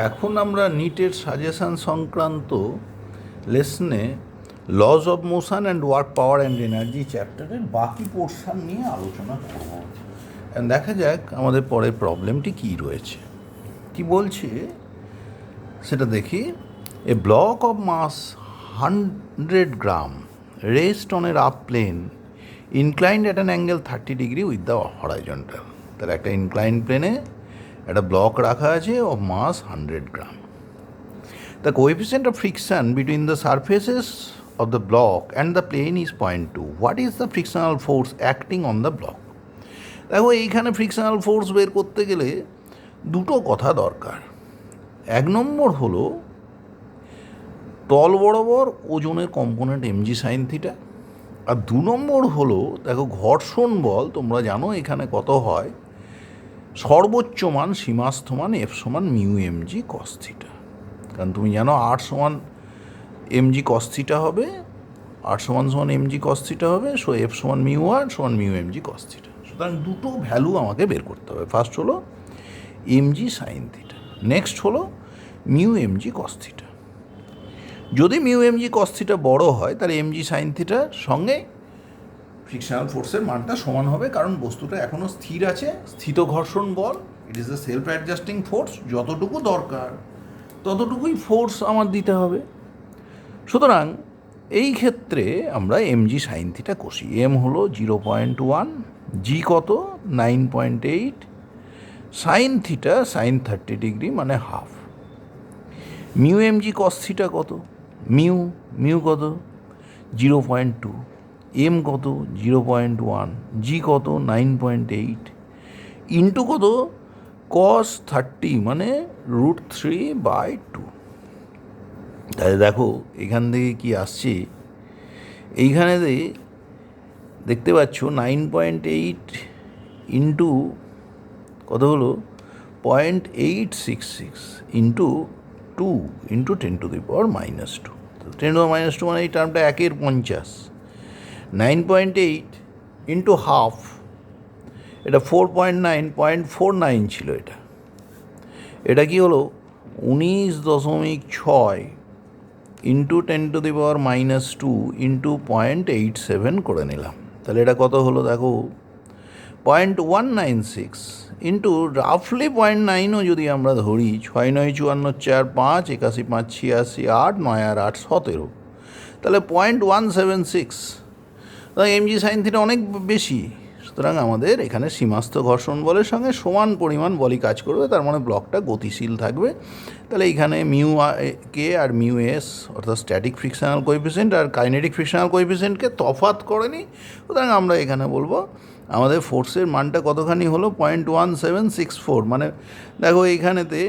এখন আমরা নিটের সাজেশন সংক্রান্ত লেসনে laws of motion and work power and energy চ্যাপ্টারের বাকি পোর্শন নিয়ে আলোচনা করব। দেখা যাক আমাদের পরে প্রবলেমটি কী রয়েছে, কি বলছে সেটা দেখি। A block of mass 100 gram rest on a rough plane inclined at an angle 30 degree with the horizontal. তাহলে একটা ইনক্লাইন্ড প্লেনে একটা ব্লক রাখা আছে of mass 100 gram. The coefficient of friction between the surfaces of the block and the plane is 0.2. What is the frictional force acting on the block? দেখো এইখানে frictional force বের করতে গেলে দুটো কথা দরকার। এক নম্বর হলো তল বরাবর ওজনের কম্পোনেন্ট mg sin থিটা, আর দু নম্বর হলো দেখো ঘর্ষণ বল তোমরা জানো এখানে কত হয়, সর্বোচ্চ মান সীমাস্থ মান F সমান মিউ mg cos থিটা। কারণ তুমি জানো 8 সমান mg cos থিটা হবে, 8 সমান mg cos থিটা হবে, সো F সমান মিউ আর সমান মিউ mg cos থিটা। সুতরাং দুটো ভ্যালু আমাকে বের করতে হবে। ফার্স্ট হলো mg sin থিটা, নেক্সট হলো মিউ mg cos থিটা। যদি মিউ mg cos থিটা বড় হয় তাহলে mg sin থিটার সঙ্গে ফ্রিকশনাল ফোর্সের মানটা সমান হবে, কারণ বস্তুটা এখনও স্থির আছে, স্থিত ঘর্ষণ বল, it is the self adjusting force, যতটুকু দরকার ততটুকুই ফোর্স আমার দিতে হবে। সুতরাং এই ক্ষেত্রে আমরা mg sin থিটা কষি। এম হলো 0.1, জি কত 9.8, সাইন থিটা সাইন 30 ডিগ্রি মানে half. Mu mg cos theta কত, মিউ কত 0.2, এম কত 0.1, জি কত 9.8, ইন্টু কত cos 30 মানে √3/2। তাহলে দেখো এখান থেকে কি আসছে, এইখানে দেখতে পাচ্ছ 9.8 ইন্টু কত হলো 0.866 ইন্টু 2 ইন্টু 10⁻²। 10⁻² মানে এই টার্মটা 1/50। 9.8 ইন্টু হাফ, এটা 4.9, 0.49 ছিল এটা। এটা কি হলো 19.6 ইন্টু 10⁻² ইন্টু 0.87 করে নিলাম। তাহলে এটা কত হলো দেখো 0.196 ইন্টু রাফলি 0.9ও যদি আমরা ধরি, 6 9 54 4 5 81 5 86 8 9 আর 8 17, তাহলে 0.176। সুতরাং mg sin থিটা অনেক বেশি। সুতরাং আমাদের এখানে সীমাস্থ ঘর্ষণ বলের সঙ্গে সমান পরিমাণ বলই কাজ করবে, তার মানে ব্লকটা গতিশীল থাকবে। তাহলে এইখানে মিউ কে আর মিউ এস অর্থাৎ স্ট্যাটিক ফ্রিকশনাল কোএফিসিয়েন্ট আর কাইনেটিক ফ্রিকশনাল কোএফিসিয়েন্টকে তফাৎ করেনি। সুতরাং আমরা এখানে বলবো আমাদের ফোর্সের মানটা কতখানি হলো 0.1764। মানে দেখো এইখানেতে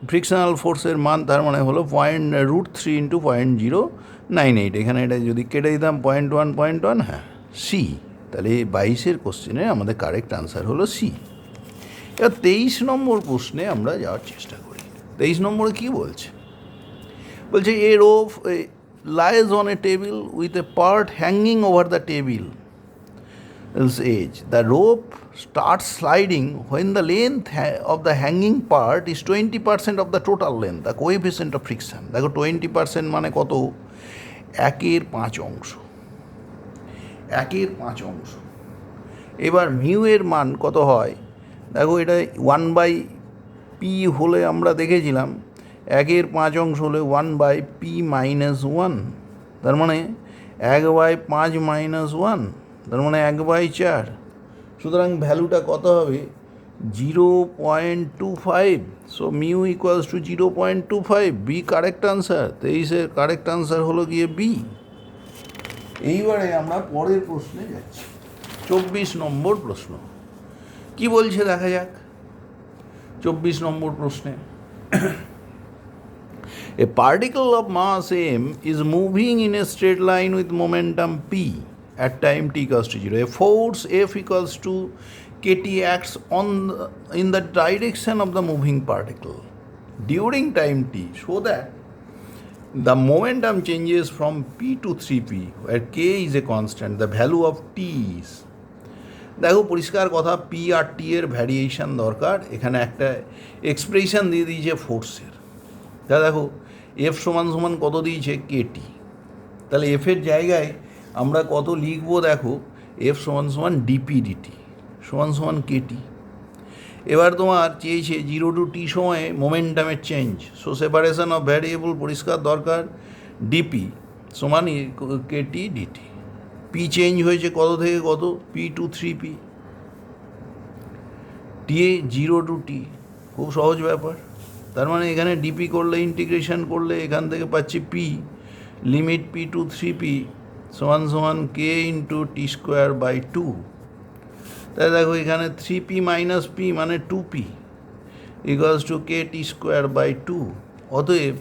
ফ্রিকশনাল ফোর্সের মান তার মানে হলো √3 ইন্টু 0.098। এখানে এটা যদি কেটে দিতাম 0.1, হ্যাঁ সি। তাহলে 22-এর কোশ্চেনে আমাদের কারেক্ট আনসার হলো সি। এবার 23 নম্বর প্রশ্নে আমরা যাওয়ার চেষ্টা করি। 23 নম্বরে কী বলছে, এ rope lies on a table with a part hanging over the table edge. The rope starts sliding when the length of the hanging part is 20% of the total length. The coefficient of friction, দেখো 20% মানে কত, 1/5 1/5। এবার mu এর মান কত হয় দেখো, এটা 1/p হলে আমরা দেখেছিলাম 1/5 হলে 1/p-1, তার মানে 1/5 - 1, তার মানে 1/4। সুতরাং ভ্যালুটা কত হবে 0.25। So mu equals to 0.25। B correct answer. 23-এর কারেক্ট আনসার হলো গিয়ে বি। এইবারে আমরা পরের প্রশ্নে যাচ্ছি। 24 নম্বর প্রশ্ন কি বলছে দেখা যাক। 24 নম্বর প্রশ্নে A particle of mass m is moving in a straight line with momentum p at time t equals to 0. A force F equals to kT acts in the direction of the moving particle during time t, so that the momentum changes from p to 3p, where k is a constant. The value of t is, দেখো পরিষ্কার কথা, P R টি এর variation দরকার। এখানে একটা expression দিয়ে দিয়েছে ফোর্সের, তা দেখো এফ সমান সমান কত দিয়েছে কেটি, তাহলে এফের জায়গায় আমরা কত লিখবো দেখো, এফ সমান সমান ডিপি ডিটি সমান সমান কেটি। এবার তোমার চেয়েছে 0 to t সময়ে মোমেন্টামের change, so separation of variable পরিষ্কার দরকার, ডিপি সমান কেটি ডিটি। পি চেঞ্জ হয়েছে কত থেকে কত, P to 3p, T 0 to t, খুব সহজ ব্যাপার। তার মানে এখানে ডিপি করলে ইন্টিগ্রেশন করলে এখান থেকে পাচ্ছি P limit P to 3p সমান সমান K into T square by 2। তাই দেখো এখানে 3p মাইনাস পি মানে 2p equals to K T square by 2। অতএব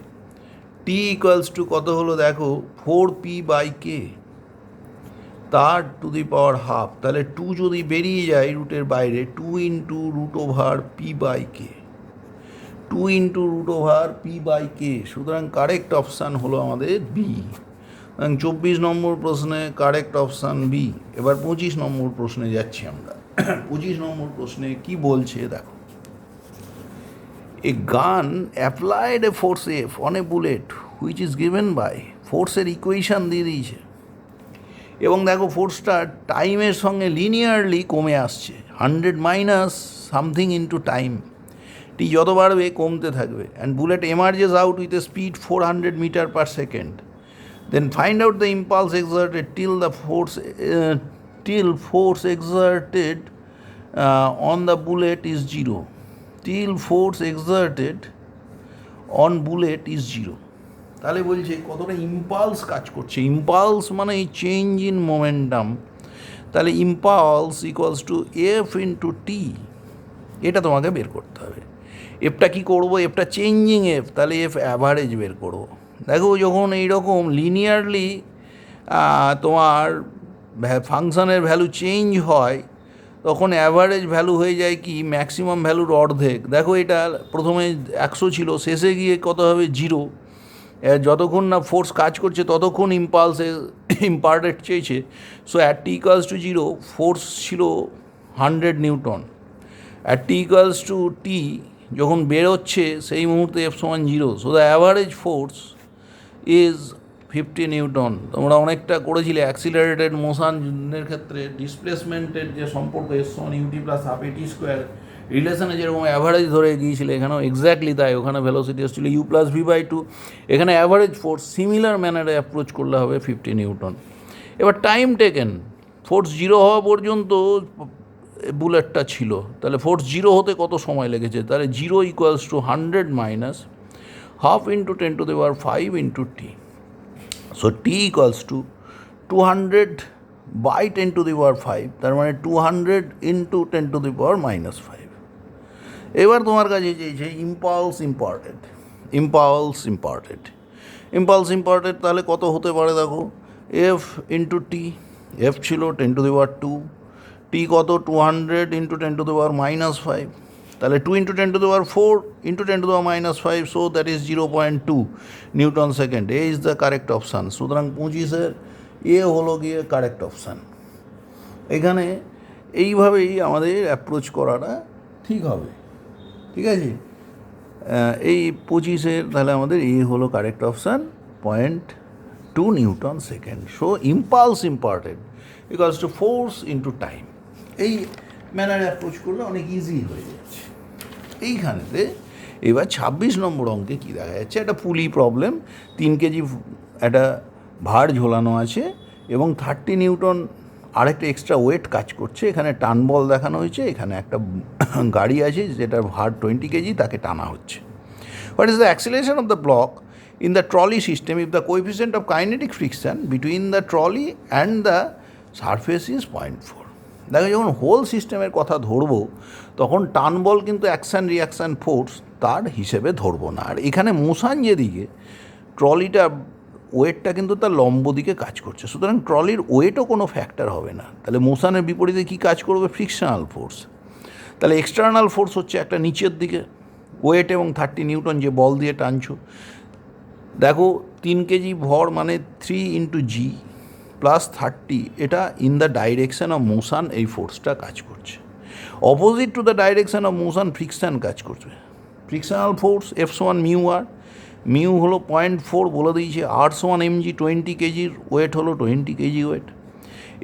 টি ইকুয়ালস টু কত হলো দেখো 4p বাই কে, তার টু দি পাওয়ার হাফ। তাহলে 2 যদি বেরিয়ে যায় রুটের বাইরে, 2 into root over P by K, 2 into root over P by K. সুতরাং কারেক্ট অপশান হলো আমাদের বি। 24 নম্বর প্রশ্নে কারেক্ট অপশান বি। এবার 25 নম্বর প্রশ্নে যাচ্ছি আমরা। 25 নম্বর প্রশ্নে কি বলছে দেখো, a gun applied a force F on a bullet which is given by, ফোর্সের ইকুয়েশান দিয়ে দিয়েছে এবং দেখো ফোর্সটা টাইমের সঙ্গে লিনিয়ারলি কমে আসছে, 100 minus something into time, T যত বাড়বে কমতে থাকবে, and bullet emerges out with a speed 400 metre per second. Then find out the impulse exerted till force exerted on the bullet is 0. Till force exerted on bullet is 0. তাহলে বলছে কতটা impulse কাজ করছে, impulse মানে এই change in momentum, তাহলে impulse equals to F into T, এটা তোমাকে বের করতে হবে। এফটা কী করবো, এফটা চেঞ্জিং এফ, তাহলে এফ অ্যাভারেজ বের করবো। দেখো যখন এইরকম লিনিয়ারলি তোমার ফাংশানের ভ্যালু চেঞ্জ হয় তখন অ্যাভারেজ ভ্যালু হয়ে যায় কি ম্যাক্সিমাম ভ্যালুর অর্ধেক। দেখো এটা প্রথমে 100 ছিল, শেষে গিয়ে কত হবে 0। যতক্ষণ না ফোর্স কাজ করছে ততক্ষণ ইম্পালসে ইম্পার্টেড চেয়েছে। So at T equals to 0 force ছিল 100 newton, at T equals to T যখন বেরোচ্ছে সেই মুহূর্তে এফ সমান 0, so the average force is 50 newton. তোমরা অনেকটা করেছিলে অ্যাক্সিলারেটেড মোশনের ক্ষেত্রে ডিসপ্লেসমেন্টের যে সম্পর্ক এস সমান ইউটি প্লাস হাফ এটি স্কোয়ার রিলেশনে যেরকম অ্যাভারেজ ধরে গিয়েছিলে, এখানেও এক্স্যাক্টলি তাই। ওখানে ভেলোসিটি আসছিল ইউ প্লাস ভি বাই 2, এখানে অ্যাভারেজ ফোর্স সিমিলার ম্যানারে অ্যাপ্রোচ করলে হবে 50 নিউটন। এবার টাইম টেকেন, ফোর্স 0 হওয়া পর্যন্ত বুলেটটা ছিল, তাহলে ফোর্স 0 হতে কত সময় লেগেছে, তাহলে 0 equals to 100 minus half into 10 to the power 5 into T. So T equals to 200 by 10 to the power 5, তার মানে 200 into 10 to the power minus 5। এবার তোমার কাছে চেয়েছে ইম্পালস ইম্পার্টেড, ইম্পালস ইম্পার্টেড, ইম্পালস ইম্পার্টেড, তাহলে কত হতে পারে দেখো, এফ ইন্টু টি, এফ ছিল 10 to the power 2, টি কত 200 into 10 to the power minus 5, তাহলে 2 into 10 to the power 4 into 10 to the power minus 5, so that is 0.2 newton second. A is the correct option. সুতরাং 25-এর এ হলো গিয়ে কারেক্ট অপশান। এখানে এইভাবেই আমাদের approach করাটা ঠিক হবে, ঠিক আছে। এই 25-এর তাহলে আমাদের এ হলো correct option, 0.2 newton second. So impulse imparted equals to force into time. এই ম্যানারে অ্যাপ্রোচ করলে অনেক ইজি হয়ে যাচ্ছে। এইখানেতে এবার 26 নম্বর অঙ্কে কী দেখা যাচ্ছে, একটা পুলি প্রবলেম, 3 কেজি একটা ভার ঝোলানো আছে এবং 30 নিউটন আরেকটা এক্সট্রা ওয়েট কাজ করছে। এখানে টান বল দেখানো হয়েছে, এখানে একটা গাড়ি আছে যেটার ভার 20 কেজি, তাকে টানা হচ্ছে। What is the acceleration of the block in the trolley system if the coefficient of kinetic friction between the trolley and the surface is 0.4। দেখো যখন হোল সিস্টেমের কথা ধরবো তখন টান বল কিন্তু অ্যাকশান রিয়াকশান ফোর্স তার হিসেবে ধরবো না। আর এখানে মোশন যেদিকে, ট্রলিটা ওয়েটটা কিন্তু তার লম্ব দিকে কাজ করছে, সুতরাং ট্রলির ওয়েটও কোনো ফ্যাক্টর হবে না। তাহলে মোশনের বিপরীতে কী কাজ করবে, ফ্রিকশনাল ফোর্স। তাহলে এক্সটার্নাল ফোর্স হচ্ছে একটা নিচের দিকে ওয়েট এবং 30 নিউটন যে বল দিয়ে টানছো। দেখো 3 কেজি ভর মানে 3 ইন্টু জি প্লাস 30, এটা in the direction of motion এই ফোর্সটা কাজ করছে। Opposite to the direction of motion friction কাজ করবে, ফ্রিকশনাল ফোর্স এফ সমান মিউ আর, মিউ হলো 0.4 বলে দিয়েছে, আর সমান mg 20 কেজির ওয়েট হলো 20 কেজি ওয়েট।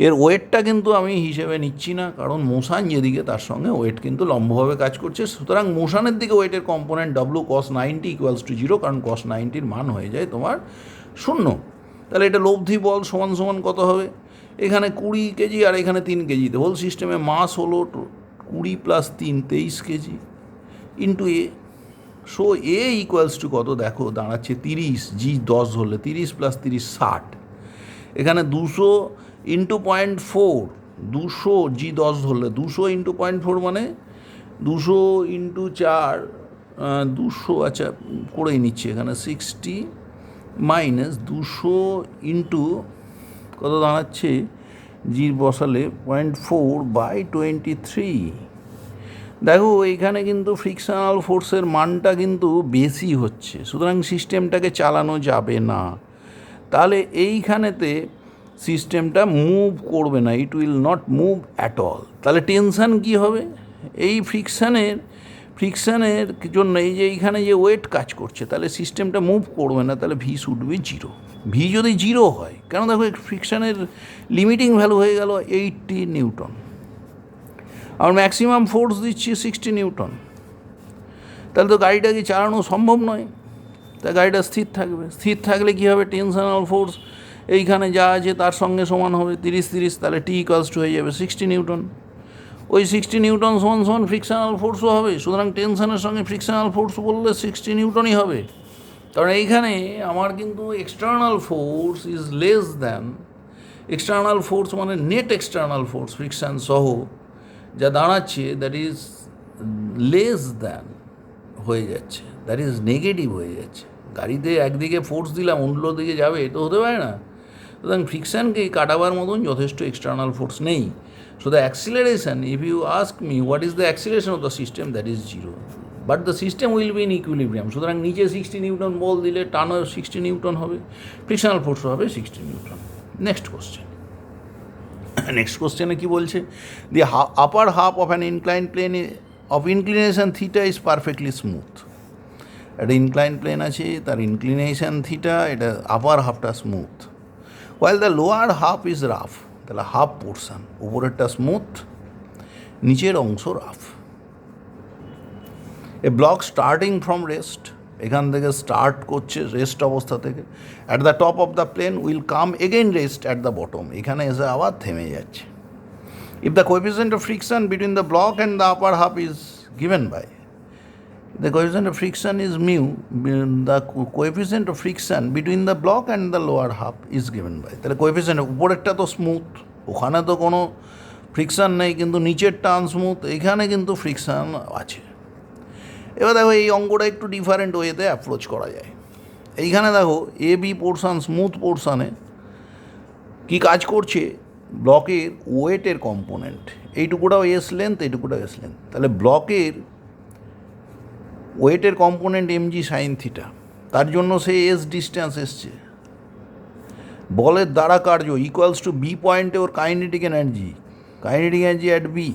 এর ওয়েটটা কিন্তু আমি হিসেবে নিচ্ছি না, কারণ মোশান যেদিকে তার সঙ্গে ওয়েট কিন্তু লম্বভাবে কাজ করছে, সুতরাং মোশানের দিকে ওয়েটের কম্পোনেন্ট W cos 90 = 0, কারণ cos 90-র মান হয়ে যায় তোমার 0। তাহলে এটা লব্ধি বল সমান সমান কত হবে, এখানে 20 কেজি আর এখানে 3 কেজি, হোল সিস্টেমে মাস হলো 20 + 3 23 কেজি ইন্টু এ। সো এ = কত দেখো, দাঁড়াচ্ছে 30, জি 10 ধরলে 30 + 30 60, এখানে 200 × 0.4, 200 জি 10 ধরলে 200 × 0.4 মানে 200 × 4, 200, আচ্ছা করেই নিচ্ছে এখানে 60 মাইনাস 200 ইন্টু কত দাঁড়াচ্ছে, জি বসালে 0.4/23। দেখো এইখানে কিন্তু ফ্রিকশনাল ফোর্সের মানটা কিন্তু বেশি হচ্ছে, সুতরাং সিস্টেমটাকে চালানো যাবে না। তাহলে এইখানেতে সিস্টেমটা মুভ করবে না, it will not move at all. তাহলে টেনশান কী হবে, এই ফ্রিকশানের জন্য এই যে এইখানে যে ওয়েট কাজ করছে, তাহলে সিস্টেমটা মুভ করবে না, তাহলে ভি শুড বি 0। ভি যদি 0 হয়, কেন দেখো ফ্রিকশানের লিমিটিং ভ্যালু হয়ে গেল 80 নিউটন, আর ম্যাক্সিমাম ফোর্স দিচ্ছি 60 নিউটন, তাহলে তো গাড়িটাকে চালানো সম্ভব নয়। তা গাড়িটা স্থির থাকবে, স্থির থাকলে কী হবে, টেনশনাল ফোর্স এইখানে যা আছে তার সঙ্গে সমান হবে 30, তাহলে টি = হয়ে যাবে 60 নিউটন। ওই 60 নিউটন সমান ফ্রিকশনাল ফোর্সও হবে, সুতরাং টেনশনের সঙ্গে ফ্রিকশনাল ফোর্স বললে 60 নিউটনই হবে। কারণ এইখানে আমার কিন্তু external force is less than, external force মানে নেট এক্সটার্নাল ফোর্স ফ্রিকশান সহ যা দাঁড়াচ্ছে, দ্যাট ইজ লেস দ্যান হয়ে যাচ্ছে, দ্যাট ইজ নেগেটিভ হয়ে যাচ্ছে। গাড়িতে একদিকে ফোর্স দিলাম অন্য দিকে যাবে, তো হতে পারে না। সুতরাং ফ্রিকশানকে কাটাবার মতন যথেষ্ট এক্সটার্নাল ফোর্স নেই। So the acceleration, if you ask me what is the acceleration of the system, that is 0, but the system will be in equilibrium. সুতরাং নিচে 60 নিউটন বল দিলে টানও 60 নিউটন হবে, ফ্রিকশনাল ফোর্সও হবে 60 নিউটন। নেক্সট কোশ্চেনে কী বলছে, the upper half of an incline plane of inclination theta is perfectly smooth. একটা incline plane আছে, তার ইনক্লিনেশন থিটা, এটা আপার হাফটা smooth, while the lower half is rough. তাহলে হাফ পোর্শন, উপরেরটা স্মুথ, নিচের অংশ rough. A block starting from rest, এখান থেকে স্টার্ট করছে রেস্ট অবস্থা থেকে, at the top of the plane will come again rest at the bottom, এখানে এসে আবার থেমে যাচ্ছে। If the coefficient of friction between the block and the upper half is given by, the coefficient of friction is mu, the coefficient of friction between the block and the lower half is given by, তাহলে coefficient উপরেরটা তো smooth, ওখানে তো কোনো friction নেই, কিন্তু নিচেরটা আনস্মুথ, এখানে কিন্তু ফ্রিকশান আছে। এবার দেখো এই অঙ্কটা একটু ডিফারেন্ট ওয়েতে অ্যাপ্রোচ করা যায়। এইখানে দেখো এ বি পোর্শান, স্মুথ পোর্শানে কী কাজ করছে, ব্লকের ওয়েটের কম্পোনেন্ট, এইটুকুটাও এস লেন্থ, এইটুকুটাও এস লেন্থ, তাহলে ব্লকের ওয়েটের কম্পোনেন্ট mg sin θ, তার জন্য সে এস ডিস্ট্যান্স এসছে। বলের দ্বারা কার্য = বি পয়েন্টে ওর কাইনেটিক এনার্জি অ্যাট বি।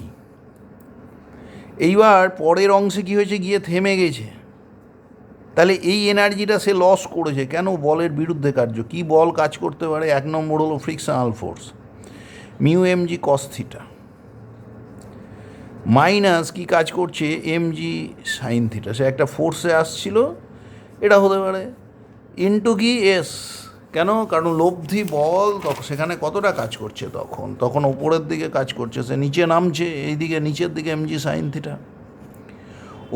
এইবার পরের অংশে কী হয়েছে, গিয়ে থেমে গেছে, তাহলে এই এনার্জিটা সে লস করেছে কেন, বলের বিরুদ্ধে কার্য। কি বল কাজ করতে পারে, 1 নম্বর হলো frictional force mu mg cos θ, minus কি কাজ করছে mg sin θ, সে একটা ফোর্সে আসছিল, এটা হতে পারে ইন্টু কি এস, কেন, কারণ লব্ধি বল তখন সেখানে কতটা কাজ করছে, তখন ওপরের দিকে কাজ করছে, সে নিচে নামছে, এইদিকে নিচের দিকে mg sin θ,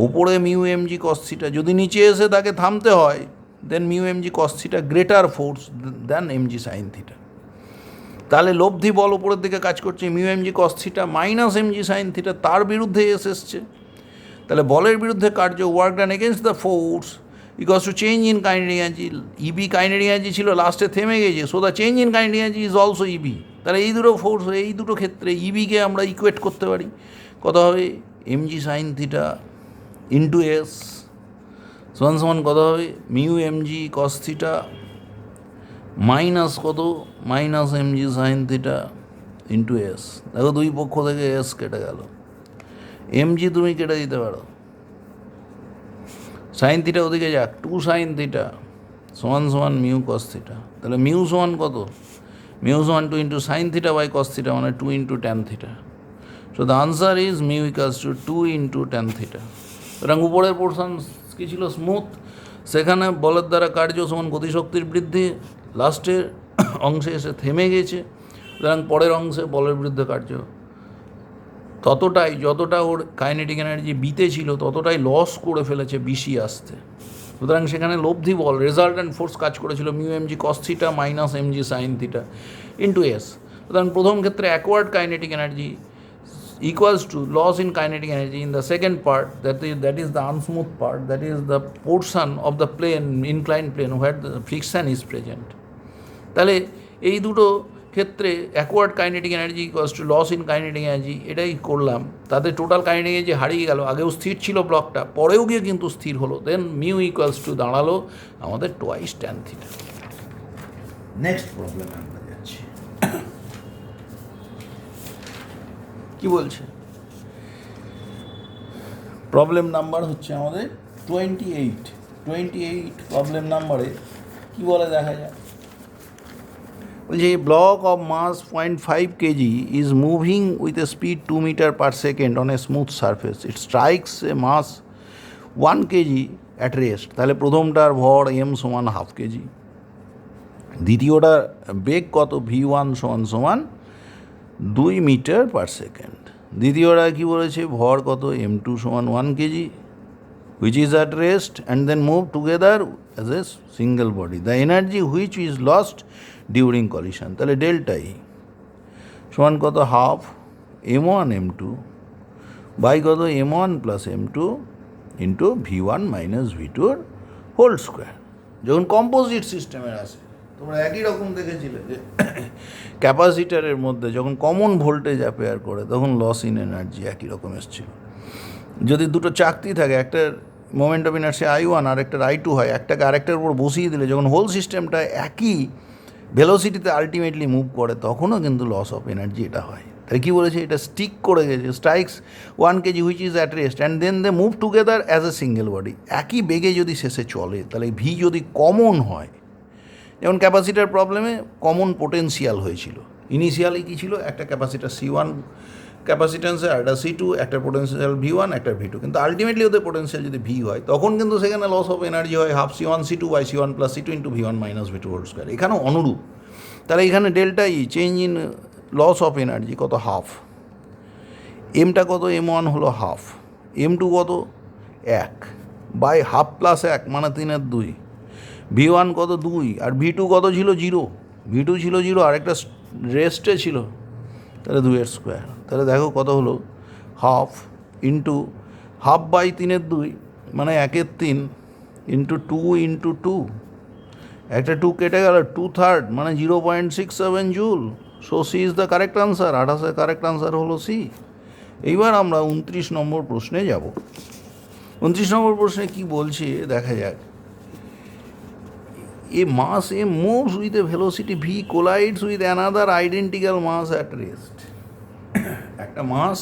ওপরে মিউ mg cos θ, যদি নিচে এসে তাকে থামতে হয় then mu mg cos θ greater force then mg sin θ। তাহলে লব্ধি বল উপরের দিকে কাজ করছে, mu mg cos θ minus mg sin θ, তার বিরুদ্ধে এস এসছে, তাহলে বলের বিরুদ্ধে কার্য work done against the force equals to change in kinetic energy. E B kinetic energy ছিল, লাস্টে থেমে গেছে, so the change in kinetic energy is also E B. তাহলে এই দুটো ফোর্স, এই দুটো ক্ষেত্রে ইবিকে আমরা ইকুয়েট করতে পারি, কত হবে mg sin θ ইন্টু এস সমান কত হবে মিউ mg cos θ মাইনাস কত, minus mg sin θ into S. দেখো দুই পক্ষ থেকে এস কেটে গেল, mg তুমি কেটে দিতে পারো, সাইন থিটা ওদিকে যাক, 2 সাইন থিটা সমান সমান মিউ কস থিটা। তাহলে মিউ সমান কত? মিউ সমান 2 into sine theta by cos theta, মানে 2 into tan theta. So the answer is mu equals to 2 into tan theta. সুতরাং উপরের পোর্শন কী ছিল? স্মুথ। সেখানে বলের দ্বারা কার্য সমান গতিশক্তির বৃদ্ধি, লাস্টের অংশে এসে থেমে গেছে। সুতরাং পরের অংশে বলের বিরুদ্ধে কার্য ততটাই, যতটা ওর কাইনেটিক এনার্জি বিতে ছিল ততটাই লস করে ফেলেছে বিসি আসতে। সুতরাং সেখানে লব্ধি বল, রেজাল্ট্যান্ট ফোর্স কাজ করেছিল mu MG cos theta minus MG sine theta into S. সুতরাং প্রথম ক্ষেত্রে acquired kinetic energy equals to loss in kinetic energy. In the second part, that is the unsmooth part, that is the portion of the plane, inclined plane where the friction is present. তাহলে এই দুটো ক্ষেত্রে acquired kinetic energy equals to loss in kinetic energy, এটাই করলাম। তাদের total kinetic energy হারিয়ে গেল। আগেও স্থির ছিল ব্লকটা, পরেও গিয়ে কিন্তু স্থির হলো। দেন মিউ ইকুয়ালস টু দাঁড়ালো আমাদের twice tan theta. Next problem আমরা যাচ্ছি। কি বলছে? প্রবলেম নাম্বার হচ্ছে আমাদের 28 প্রবলেম নাম্বারে কি বলে দেখা যায়। বলছে block of mass 0.5 kg is moving with a speed 2 metre per second on a smooth surface. It strikes a mass 1 kg at rest. তাহলে প্রথমটার ভর এম সমান 1/2 kg, দ্বিতীয়টার বেগ কত? v1 সমান সমান 2 মিটার পার সেকেন্ড। দ্বিতীয়টা কী বলেছে? ভর কত? m2 সমান 1 kg which is at rest and then move together as a single body. The energy which is lost during collision, তাহলে ডেল্টা ই সমান কত? হাফ m1 m2 বাই কত? m1 plus m2 into v1 minus v2 whole square. যখন composite সিস্টেমের আসে, তোমরা একই রকম দেখেছিলে যে ক্যাপাসিটারের মধ্যে যখন কমন ভোল্টেজ অ্যাপেয়ার করে তখন লস ইন এনার্জি একই রকম এসেছিল। যদি দুটো চাকতি থাকে, একটা মোমেন্ট অফ ইনার্সি I1 আর একটা I2 হয়, একটাকে আরেকটার উপর বসিয়ে দিলে যখন হোল সিস্টেমটা একই ভেলোসিটিতে আলটিমেটলি মুভ করে তখনও কিন্তু লস অফ এনার্জি এটা হয়। তাহলে কী বলেছে? এটা স্টিক করে গেছে, strikes 1 kg which is at rest and then they move together as a single body. একই বেগে যদি শেষে চলে তাহলে ভি যদি কমন হয়, যেমন ক্যাপাসিটার প্রবলেমে কমন পোটেন্সিয়াল হয়েছিল। ইনিশিয়ালি কী ছিল? একটা ক্যাপাসিটার C1 ক্যাপাসিট্যান্সে, একটা C2, একটা পোটেন্সিয়াল V1, একটা V2, কিন্তু আলটিমেটলি ওদের পোটেন্সিয়াল যদি V হয় তখন কিন্তু সেখানে লস অফ এনার্জি হয় half C1 C2 by C1 plus C2 into V1 minus V2 whole square. এখানেও অনুরূপ। তাহলে এখানে delta E change in loss of energy কত? হাফ। এমটা কত? m1 হলো হাফ, m2 কত? 1 বাই হাফ প্লাস 1 মানে 3/2। V1 কত? 2 আর V2 কত ছিল? 0। V2 ছিল 0 আর একটা রেস্টে ছিল, তাহলে 2 স্কোয়ার। তাহলে দেখো কত হলো? হাফ ইন্টু হাফ বাই 3/2 মানে 1/3 ইন্টু 2 ইন্টু 2, একটা 2 কেটে গেল, 2/3 মানে 0.67 joule. So C is the correct answer. 28 correct answer হলো সি। এইবার আমরা 29 নম্বর প্রশ্নে যাব। 29 নম্বর প্রশ্নে কি বলছে দেখা যাক। A mass M moves with a velocity v collides with another identical mass at rest. একটা মাস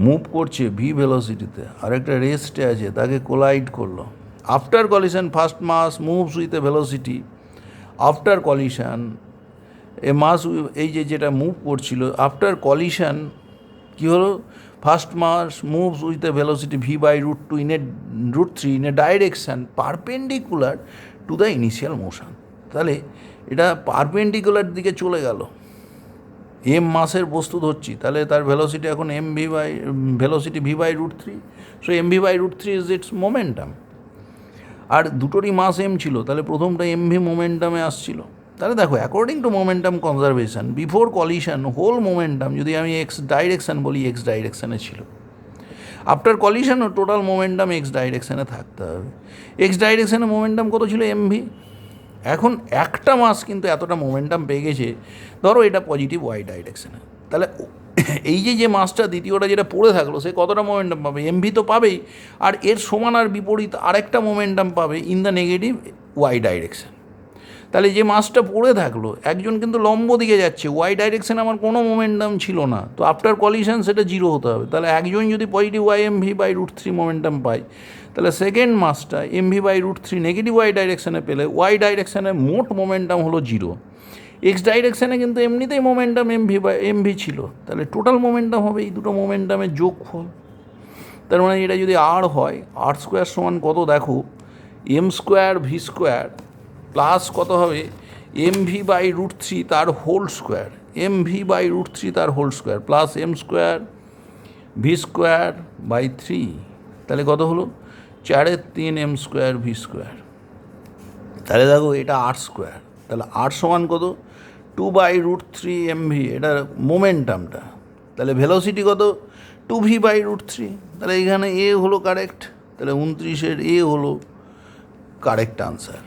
মুভ করছে ভি ভেলোসিটিতে আর একটা রেস্টে আছে, তাকে কোলাইড করলো। After collision first mass moves with a velocity. After collision a mass, এই যেটা মুভ করছিল, আফটার কলিশন কী হলো? First mass moves with a velocity v by √2 in a √3 in a direction perpendicular to the initial motion. তাহলে এটা perpendicular দিকে চলে গেল। এম মাসের বস্তু ধরছি, তাহলে তার ভেলোসিটি এখন velocity v by √3। So mv by √3 is its momentum. আর দুটোরই মাস এম ছিল, তাহলে প্রথমটা mv মোমেন্টামে আসছিল। তাহলে দেখো, according to momentum conservation before collision whole momentum, যদি আমি এক্স ডাইরেকশান বলি, এক্স ডাইরেকশানে ছিল। আফটার কলিশনও টোটাল মোমেন্টাম এক্স ডাইরেকশানে থাকতে হবে। এক্স ডাইরেকশানে মোমেন্টাম কত ছিল? mv। এখন একটা মাস কিন্তু এতটা মোমেন্টাম পেয়ে গেছে, ধরো এটা পজিটিভ ওয়াই ডাইরেকশানে, তাহলে এই যে মাসটা দ্বিতীয়টা যেটা পড়ে থাকলো সে কতটা মোমেন্টাম পাবে? mv তো পাবেই, আর এর সমান আর বিপরীত আরেকটা মোমেন্টাম পাবে in the negative Y direction. তাহলে যে মাসটা পড়ে থাকলো, একজন কিন্তু লম্ব দিকে যাচ্ছে, ওয়াই ডাইরেকশানে আমার কোনো মোমেন্টাম ছিল না, তো আফটার কলিশন সেটা জিরো হতে হবে। তাহলে একজন যদি পজিটিভ ওয়াই mv/√3 মোমেন্টাম পায়, তাহলে সেকেন্ড মাসটা mv/√3 নেগেটিভ ওয়াই ডাইরেকশানে পেলে ওয়াই ডাইরেকশানে মোট মোমেন্টাম হলো জিরো। এক্স ডাইরেকশানে কিন্তু এমনিতেই মোমেন্টাম mv ছিল, তাহলে টোটাল মোমেন্টাম হবে এই দুটো মোমেন্টামের যোগফল। তার মানে এটা যদি আর হয়, আর স্কোয়ার সমান কত দেখো, m² v² প্লাস কত হবে mv/√3 তার হোল স্কোয়ার, mv/√3 তার whole square plus m² v²/3, তাহলে কত হলো 4/3 m² v²। তাহলে দেখো এটা r², তাহলে r সমান কত 2/√3 mv, এটা মোমেন্টামটা। তাহলে ভেলোসিটি কত 2v/√3, তাহলে এখানে এ হলো কারেক্ট, তাহলে 29-এর এ হলো কারেক্ট আনসার।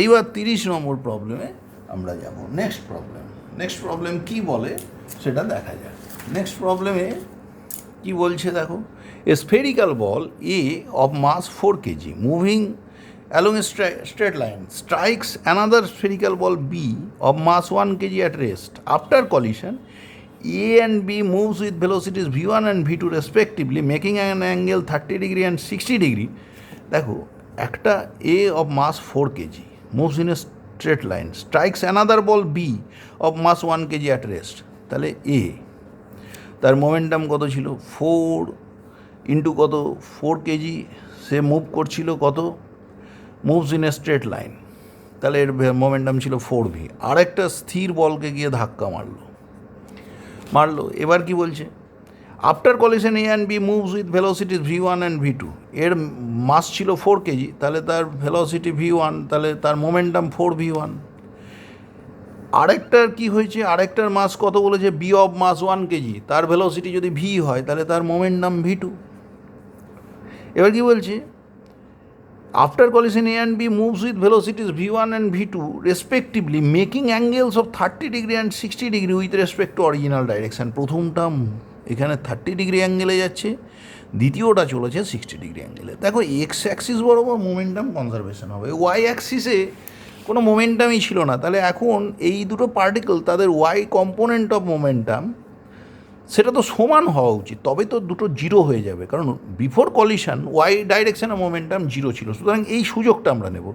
এইবার 30 নম্বর প্রবলেমে আমরা যাব। নেক্সট প্রবলেম কী বলে সেটা দেখা যাক। নেক্সট প্রবলেমে কী বলছে দেখো, a spherical ball A of mass 4 kg moving along a straight line strikes another spherical ball B of mass 1 kg at rest. After collision, A and B moves with velocities v1 and v2 respectively, making an angle 30 degree and 60 degree. দেখো একটা A of mass 4 kg moves in a straight line, strikes another ball B of mass 1 kg at rest. তাহলে A তার momentum কত ছিল 4 into কত 4 kg, সে move করছিল কত, moves in a straight line, তাহলে এর মোমেন্টাম ছিল 4v। আরেকটা স্থির বলকে গিয়ে ধাক্কা মারলো। এবার কি বলছে, after collision A and B moves with velocities v1 and v2, এর মাস ছিল 4 kg, তাহলে তার ভেলোসিটি v1, তাহলে তার মোমেন্টাম 4v1। আরেকটার কি হয়েছে, আরেকটার মাস কত বলেছে বি অফ মাস 1 kg, তার ভেলোসিটি যদি v হয় তাহলে তার মোমেন্টাম v2। এবার কি বলছে, after collision A and B moves with velocities v1 and v2 respectively, making angles of 30 degree and 60 degree with respect to original direction. প্রথমটা এখানে 30 ডিগ্রি অ্যাঙ্গেলে যাচ্ছে, দ্বিতীয়টা চলেছে 60 ডিগ্রি অ্যাঙ্গেলে। দেখো এক্স অ্যাক্সিস বরাবর মোমেন্টাম কনজারভেশন হবে, ওয়াই অ্যাক্সিসে কোনো মোমেন্টামই ছিল না, তাহলে এখন এই দুটো পার্টিকেল তাদের ওয়াই কম্পোনেন্ট অফ মোমেন্টাম সেটা তো সমান হওয়া উচিত, তবে তো দুটো জিরো হয়ে যাবে, কারণ বিফোর কলিশন ওয়াই ডাইরেকশানে মোমেন্টাম জিরো ছিল। সুতরাং এই সুযোগটা আমরা নেব।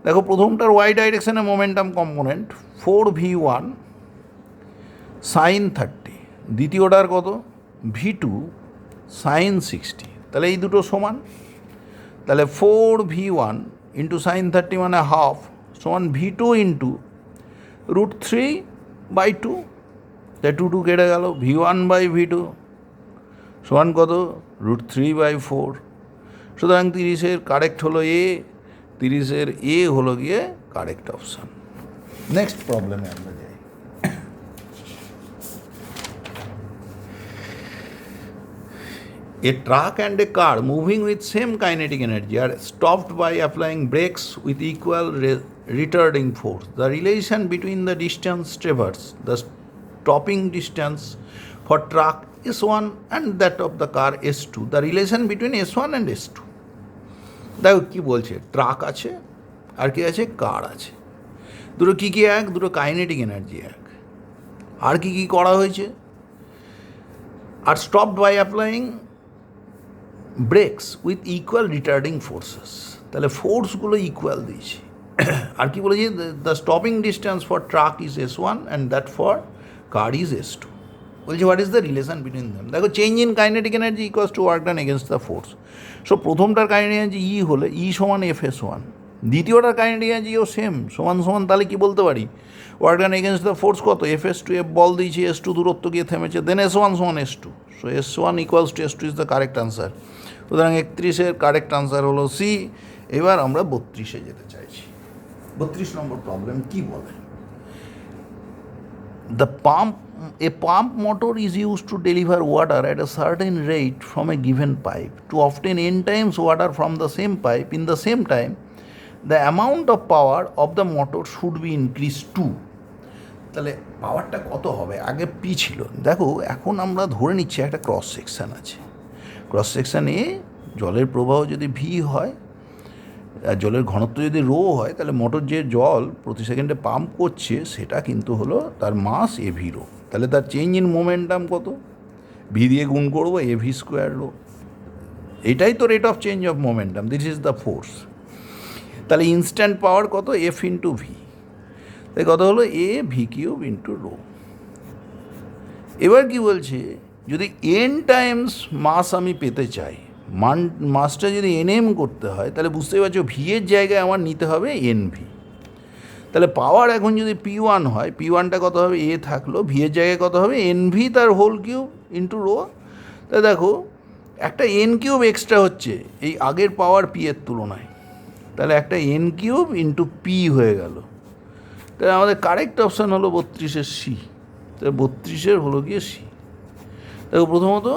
দেখো প্রথমটার ওয়াই ডাইরেকশানে মোমেন্টাম কম্পোনেন্ট 4v1 sin 30, দ্বিতীয়টার কত v2 sin 60, তাহলে এই দুটো সমান। তাহলে 4v1 ইন্টু sin 30 মানে হাফ সমান v2 ইন্টু √3/2, তাই 2 কেটে গেল, v1/v2 সমান কত √3/4। সুতরাং 30-এর কারেক্ট হলো এ, 30-এর এ হলো গিয়ে কারেক্ট অপশান। নেক্সট প্রবলেমে আমরা যাই। A truck and a car moving with same kinetic energy are stopped by applying brakes with equal retarding force. The relation between the distance traversed, the stopping distance for truck S1 and that of the car S2, the relation between S1 and S2. দেখো কী বলছে, truck আছে আর কি আছে, কার আছে, দুটো কী কী এক, দুটো kinetic energy এক। আর কি কী করা হয়েছে, আর stopped by applying brakes with equal retarding forces, তাহলে ফোর্সগুলো ইকুয়াল দিয়েছি। আর কি বলেছি, the stopping distance for truck is S1 and that for car is S2। বলছি what is the relation between them. দেখো change in kinetic energy equals to work done against the force. So প্রথমটার kinetic energy E হলে E সমান F/S1, দ্বিতীয়টার kinetic এনার্জিও same সমান, তাহলে কি বলতে পারি work done against the force কত F/S2, F বল দিয়েছি, S2 দূরত্ব গিয়ে থেমেছে, দেন S1 সমান S2, so S1 equals to S2 is the correct answer. সুতরাং 31-এর কারেক্ট আনসার হলো সি। এবার আমরা 32-এ যেতে চাইছি। 32 নম্বর প্রবলেম কি বলে, a pump motor is used to deliver water at a certain rate from a given pipe. To obtain n times water from the same pipe in the same time, the amount of power of the motor should be increased to. তাহলে পাওয়ারটা কত হবে, আগে P ছিল। দেখো এখন আমরা ধরে নিচ্ছি একটা ক্রস সেকশান আছে, ক্রস সেকশানে জলের প্রবাহ যদি ভি হয়, আর জলের ঘনত্ব যদি রো হয় তাহলে মোটর যে জল প্রতি সেকেন্ডে পাম্প করছে সেটা কিন্তু হলো তার মাস এভি রো। তাহলে তার চেঞ্জ ইন মোমেন্টাম কত, ভি দিয়ে গুণ করবো এভি স্কোয়ার রো। এটাই তো rate of change of momentum, this is the force. তাহলে ইনস্ট্যান্ট পাওয়ার কত, এফ ইন্টু ভি, তাই কত হলো A V cube into rho. এবার কি বলছে, যদি এন টাইমস মাস আমি পেতে চাই, মাসটা যদি এনএম করতে হয় তাহলে বুঝতেই পারছো ভি এর জায়গায় আমার নিতে হবে এন ভি। তাহলে পাওয়ার এখন যদি P1 হয়, P1টা কত হবে, এ থাকলো, ভি এর জায়গায় কত হবে এন ভি তার হোল কিউব ইন্টু রো। তাই দেখো একটা এন কিউব এক্সট্রা হচ্ছে এই আগের পাওয়ার পি এর তুলনায়, তাহলে একটা এন কিউব ইন্টু পি হয়ে গেল। তাহলে আমাদের কারেক্ট অপশান হলো 32-এর সি। তাহলে 32-এর হলো গিয়ে সি। দেখো প্রথমত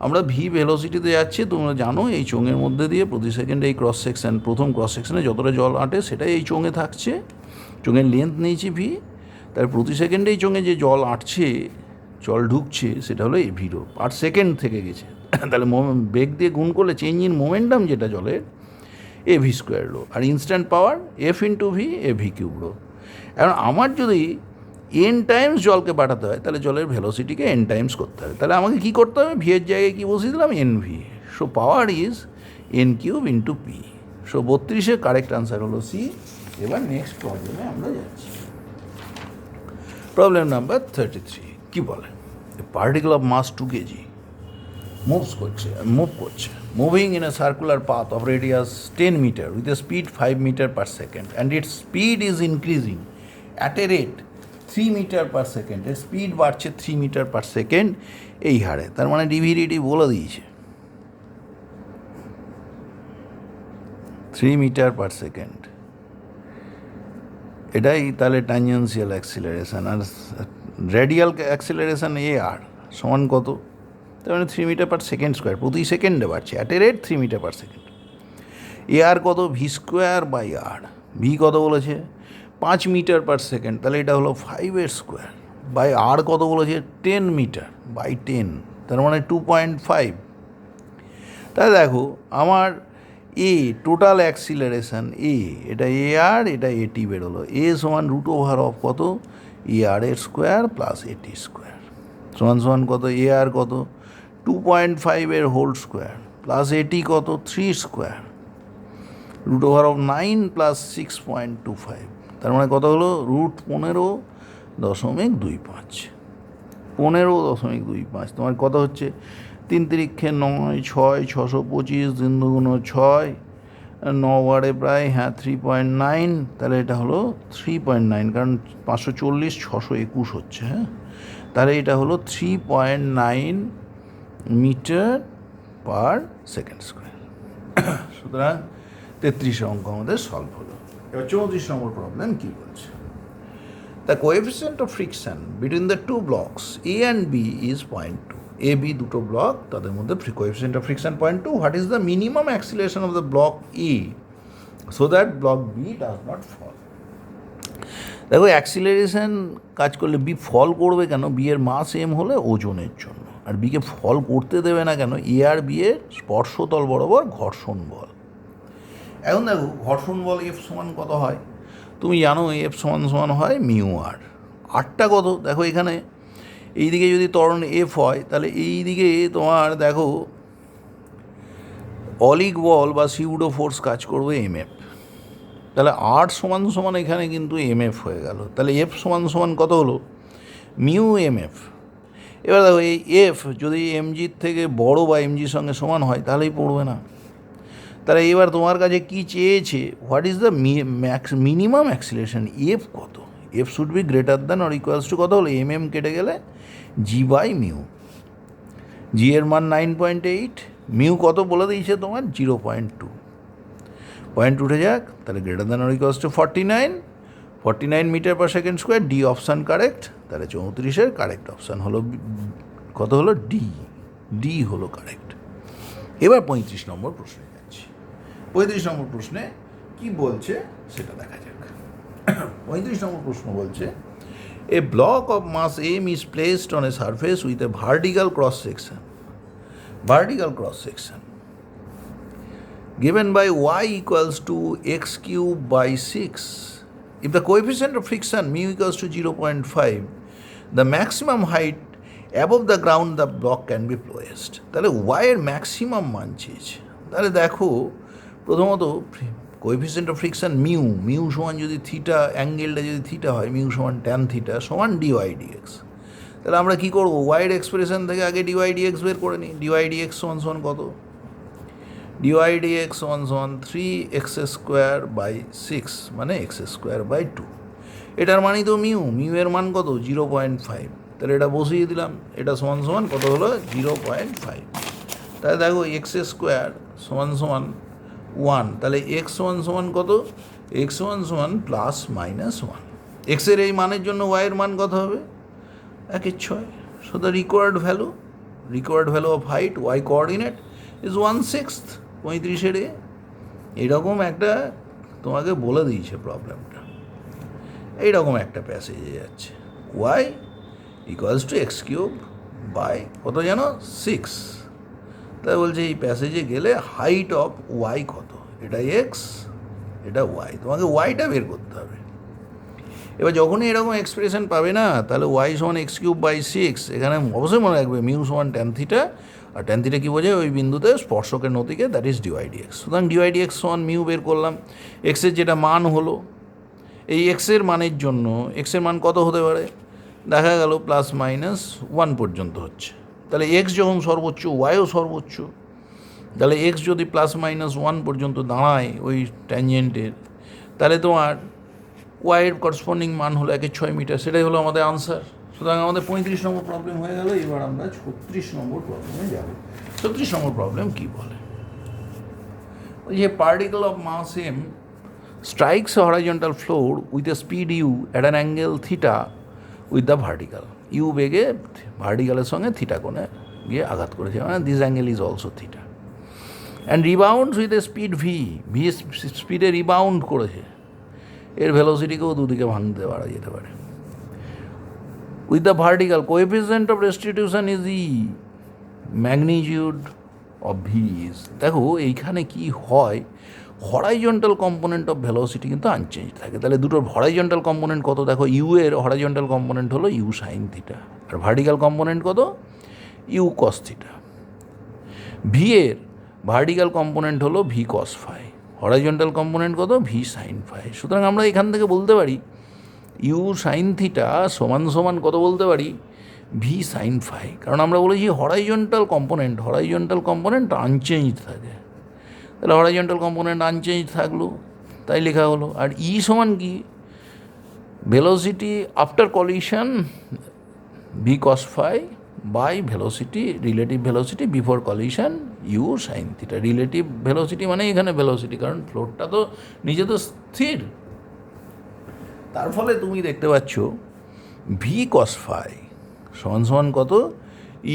আমরা ভি ভেলোসিটিতে যাচ্ছি, তোমরা জানো এই চোঙের মধ্যে দিয়ে প্রতি সেকেন্ডে এই ক্রস সেকশন, প্রথম ক্রস সেকশনে যতটা জল আঁটে সেটাই এই চোঙে থাকছে, চোঙের লেন্থ নিয়েছি ভি, তার প্রতি সেকেন্ডে এই চোঙে যে জল আঁটছে, জল ঢুকছে সেটা হলো এভি রো, পার সেকেন্ড থেকে গেছে। তাহলে বেগ দিয়ে গুণ করলে চেঞ্জ ইন মোমেন্টাম যেটা জলের, এভি স্কোয়ার রো, আর instant power F into V A V cube rho. এখন আমার যদি এন টাইমস জলকে পাঠাতে হয় তাহলে জলের ভেলোসিটিকে এন টাইমস করতে হবে, তাহলে আমাকে কী করতে হবে, ভি এর জায়গায় কী বসিয়ে দিলাম, N V. So power is N cube into P. So 32-এর কারেক্ট আনসার হলো সি। এবার নেক্সট প্রবলেমে আমরা যাচ্ছি। প্রবলেম নাম্বার 33 কী বলে, particle of mass 2 kg move করছে moving in a circular path of radius 10 metre with a speed 5 metre per second and its speed is increasing at a rate 3 metre per second. এর speed বাড়ছে 3 metre per second এই হারে। তার মানে ডিভিডিটি বলে দিয়েছে 3 metre per second, এটাই তাহলে ট্যানজেন্সিয়াল অ্যাক্সিলারেশন। আর রেডিয়াল অ্যাক্সিলারেশন এ আর সমান কত, তার মানে 3 মিটার পার সেকেন্ড স্কোয়ার, প্রতি সেকেন্ডে বাড়ছে at a rate 3 metre per second. A R কত, V square by R, V কত বলেছে 5 মিটার পার সেকেন্ড, তাহলে এটা হলো 5-এর স্কোয়ার, বাই আর কত বলেছে 10 মিটার বাই 10, তার মানে 2.5। তাহলে দেখো আমার এ টোটাল অ্যাক্সিলারেশন এ, এটা এ আর, এটা এটি বেরোলো, এ সমান রুট ওভার অফ কত, এ আর এর স্কোয়ার প্লাস এটি স্কোয়ার সমান সমান কত, এ আর কত 2.5-এর হোল স্কোয়ার প্লাস এটি কত 3 square root over of 9 plus 6.25, তার মানে কত হলো রুট 15.25, 15.25। তোমার কত হচ্ছে 3 তিরিক্ষে 9, 6, 625, 3 দুগুণ 6, 9 বারে প্রায় 3.9, তাহলে এটা হলো 3.9, কারণ 540 621 হচ্ছে, হ্যাঁ, তাহলে এটা হলো 3.9 মিটার পার সেকেন্ড স্কোয়ার। সুতরাং 33 অঙ্ক আমাদের সলভ হলো। এবার 34 নম্বর প্রবলেম কী বলছে, the coefficient of friction between the two blocks A and B is 0.2। A B দুটো ব্লক, তাদের মধ্যে coefficient of friction 0.2। What is the minimum acceleration of the block A so that block B does not fall. দেখো acceleration কাজ করলে B ফল করবে কেন, B এর মাস M হলে ওজনের জন্য, আর বিকে ফল করতে দেবে না কেন, এ আর বি এর স্পর্শতল বরাবর ঘর্ষণ বল। এখন দেখো ঘর্ষণ বল এফ সমান কত হয়, তুমি জানো এফ সমান সমান হয় মিউ আর। আরটা কত, দেখো এখানে এই দিকে যদি ত্বরণ এফ হয় তাহলে এই দিকে তোমার দেখো অলিক বল বা সিউডো ফোর্স কাজ করবে এম এফ, তাহলে আর সমান সমান এখানে কিন্তু এম এফ হয়ে গেল, তাহলে এফ সমান সমান কত হলো মিউ এম এফ। এবার দেখো এই এফ যদি এমজির থেকে বড় বা এমজির সঙ্গে সমান হয় তাহলেই পড়বে না। তাহলে এবার তোমার কাছে কী চেয়েছে, what is the minimum acceleration, F কত, F should be greater than or equals to কত হলো, এম এম কেটে গেলে জি বাই মিউ, জি এর মান 9.8, মিউ কত বলে দিয়েছে তোমার 0.2, পয়েন্ট উঠে যাক, তাহলে greater than or equals to 49 metre per second square. D option correct, তাহলে 34-এর কারেক্ট অপশান হলো কত হলো ডি, ডি হলো কারেক্ট। এবার 35 নম্বর প্রশ্নে যাচ্ছি। 35 নম্বর প্রশ্নে কি বলছে সেটা দেখা যাক। 35 নম্বর প্রশ্ন বলছে a block of mass M is placed on a surface with a vertical cross section given by y equals to x cube by 6. If the coefficient of friction mu equals to 0.5, the maximum height above the ground the block can be placed. তাহলে y এর maximum মান চেয়েছে। তাহলে দেখো প্রথমত coefficient of friction mu সমান যদি theta, অ্যাঙ্গেলটা যদি থিটা হয়, মিউ সমান ট্যান থিটা সমান ডিওয়াই ডিএক্স। তাহলে আমরা কী করবো, ওয়াইয়ের এক্সপ্রেশন থেকে আগে ডিওয়াই ডিএক্স বের করে নিই। ডিওয়াই ডিএক্স সমান সমান কত, ডিওয়াই ডিএক্স সমান সমান 3x² বাই 6 মানে x² বাই 2। এটার মানই তো মিউ এর মান কত 0.5। তাহলে এটা বসিয়ে দিলাম, এটা সমান সমান কত হলো 0.5। তাহলে দেখো x² সমান সমান 1, তাহলে x সমান সমান কত, x সমান সমান +-1। এক্সের এই মানের জন্য ওয়াইয়ের মান কত হবে 1/6। So the required value of height Y coordinate is 1/6, 35 এইরকম একটা তোমাকে বলে দিয়েছে প্রবলেমটা। এইরকম একটা প্যাসেজে যাচ্ছে Y equals to x³ by কত জানো 6। তাই বলছে এই প্যাসেজে গেলে হাইট অফ ওয়াই কত, এটা এক্স এটা ওয়াই, তোমাকে ওয়াইটা বের করতে হবে। এবার যখনই এরকম এক্সপ্রেশন পাবে না, তাহলে ওয়াই সমান x³ বাই 6, এখানে অবশ্যই মনে রাখবে মিউ সমান ট্যান থিটা, আর ট্যান থিটা কী বোঝায় ওই বিন্দুতে স্পর্শকের নতিকে, দ্যাট ইজ ডিওয়াই ডিএক্স। সুতরাং ডিওয়াই ডিএক্স সমান মিউ বের করলাম, এক্সের যেটা মান হলো, এই এক্সের মানের জন্য এক্সের মান কত হতে পারে, দেখা গেল +-1 পর্যন্ত হচ্ছে। তাহলে এক্স যখন সর্বোচ্চ ওয়াইও সর্বোচ্চ, তাহলে এক্স যদি +-1 পর্যন্ত দাঁড়ায় ওই ট্যানজেন্টের, তাহলে তোমার ওয়াইয়ের করসপন্ডিং মান হলো 1/6 মিটার। সেটাই হলো আমাদের আনসার। সুতরাং আমাদের 35 নম্বর প্রবলেম হয়ে গেল। এবার আমরা 36 নম্বর প্রবলেমে যাব। 36 নম্বর প্রবলেম কী বলে, ওই যে particle of mass m strikes a horizontal floor with a speed u at an angle theta with the vertical. u বেগে ভার্টিক্যালের সঙ্গে থিটা কোণে গিয়ে আঘাত করেছে, মানে this angle is also theta, and rebounds with a speed V স্পিডে rebound করেছে, এর ভেলোসিটিকেও দুদিকে ভাঙতে পারা যেতে পারে। With the vertical coefficient of restitution is E, magnitude of V is. দেখো এইখানে কি হয়, হরাইজন্টাল কম্পোনেন্ট অফ ভেলোসিটি কিন্তু আনচেঞ্জ থাকে। তাহলে দুটোর হরাইজন্টাল কম্পোনেন্ট কত, দেখো ইউ এর হরাইজন্টাল কম্পোনেন্ট হলো ইউ সাইন থিটা, আর ভার্টিক্যাল কম্পোনেন্ট কত ইউ কস থিটা। ভি এর ভার্টিক্যাল কম্পোনেন্ট হলো V cos phi, horizontal component কত ভি সাইন ফাই। সুতরাং আমরা এখান থেকে বলতে পারি ইউ সাইন থিটা সমান সমান কত বলতে পারি ভি সাইন ফাই, কারণ আমরা বলেছি হরাইজন্টাল কম্পোনেন্ট আনচেঞ্জ থাকে। তাহলে হরাইজন্টাল কম্পোনেন্ট আনচেঞ্জ থাকলো, তাই লেখা হলো। আর ই সমান কি, velocity after collision V cos phi by velocity, relative velocity before collision U sine theta. Relative velocity মানে এখানে ভেলোসিটি, কারণ ফ্লোরটা তো নিজে তো স্থির। তার ফলে তুমি দেখতে পাচ্ছ ভি কস ফাই সমান সমান কত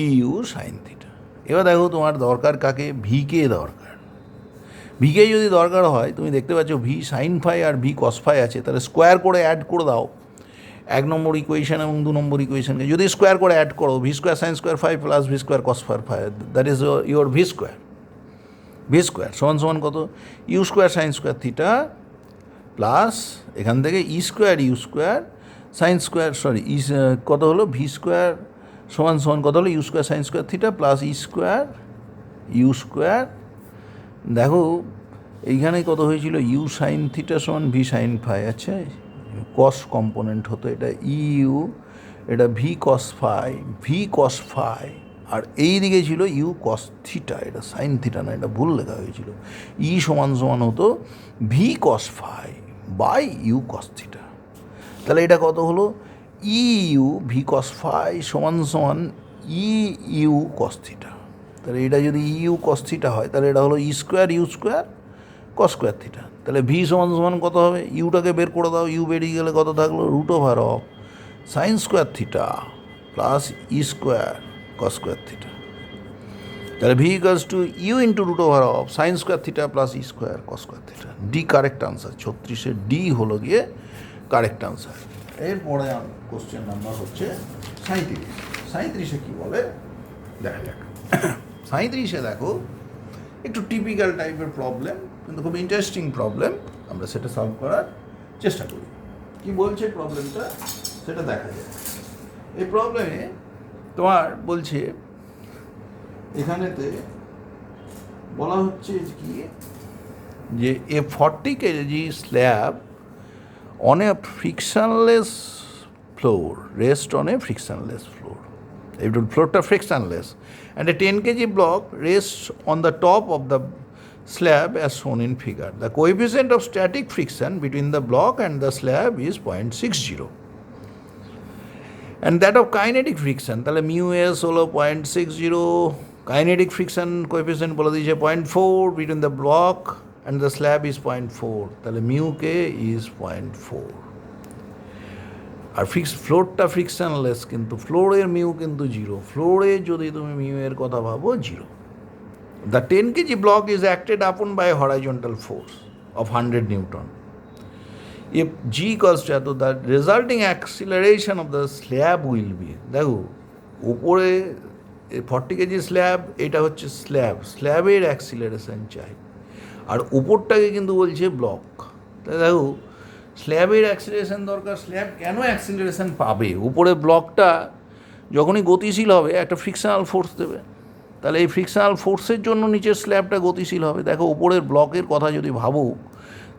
ইউ সাইন থিটা। এবার দেখো তোমার দরকার কাকে, ভিকে দরকার। ভিকে যদি দরকার হয়, তুমি দেখতে পাচ্ছ ভি সাইন ফাই আর ভি কস ফাই আছে, তাহলে স্কোয়ার করে অ্যাড করে দাও 1 নম্বর ইকুয়েশন এবং 2 নম্বর ইকুয়েশনকে। যদি স্কোয়ার করে অ্যাড করো, V square sine square phi plus V square cos phi phi, that is your V square সমান সমান কত U square sine square theta plus এখান থেকে ইউ স্কোয়ার সাইন স্কোয়ার কত হলো ভি স্কোয়ার সমান সমান কত হলো U square sine square theta plus U square. দেখো এইখানে কত হয়েছিল ইউ সাইন থিটা সমান ভি সাইন ফাই, আচ্ছা কস কম্পোনেন্ট হতো এটা ইউ, এটা ভি কস ফাই, আর এই দিকে ছিল ইউ কস থিটা, এটা সাইন থিটা না, এটা ভুল লেখা হয়েছিল। ই সমান সমান হতো V cos phi by U cos theta. তাহলে এটা কত হলো e U V cos phi সমান সমান ইউ কস থিটা। তাহলে এটা যদি ইউ কস থিটা হয়, তাহলে এটা হলো U square cos square theta. তাহলে ভি সমান সমান কত হবে, ইউটাকে বের করে দাও, ইউ বেরিয়ে গেলে কত থাকলো √অফ sine square theta plus E square cos square theta. তাহলে V equals to U into √অফ sine square theta plus E square cos square theta. D correct answer, 36-এর ডি হলো গিয়ে কারেক্ট আনসার। এরপরে কোশ্চেন নাম্বার হচ্ছে 37। 37-এ কী বলে দেখা যাক। 37-এ দেখো একটু টিপিক্যাল টাইপের প্রবলেম, কিন্তু খুব ইন্টারেস্টিং প্রবলেম। আমরা সেটা সলভ করার চেষ্টা করি। কি বলছে প্রবলেমটা সেটা দেখা যায়। এই প্রবলেমে তোমার বলছে, এখানেতে বলা হচ্ছে কি যে এ 40 kg slab on a frictionless floor, rest on a frictionless floor. If the floor is frictionless, and a 10 kg block rests on the top of the slab as shown in figure. The coefficient of static friction between the block and the slab is 0.60. And that of kinetic friction, তাহলে mu s হলো 0.60, kinetic friction coefficient বলে দিয়েছে 0.4, between the block and the slab is 0.4, তাহলে mu k is 0.4. আর ফ্লোরটা frictionless, কিন্তু ফ্লোরের mu কিন্তু 0, ফ্লোরে যদি তুমি মিউ এর কথা ভাবো 0. The 10 kg block is acted upon by horizontal force of 100 newton. If g equals to এত, the resulting acceleration of the slab will be, দেখো উপরে 40 kg স্ল্যাব, এটা হচ্ছে স্ল্যাবের অ্যাক্সিলারেশন চাই, আর উপরটাকে কিন্তু বলছে ব্লক। তাই দেখো স্ল্যাবের অ্যাক্সিলারেশন দরকার। স্ল্যাব কেন অ্যাক্সিলারেশন পাবে? উপরে ব্লকটা যখনই গতিশীল হবে একটা ফ্রিকশনাল ফোর্স দেবে, তাহলে এই ফ্রিকশনাল ফোর্সের জন্য নিচের স্ল্যাবটা গতিশীল হবে। দেখো উপরের ব্লকের কথা যদি ভাবো,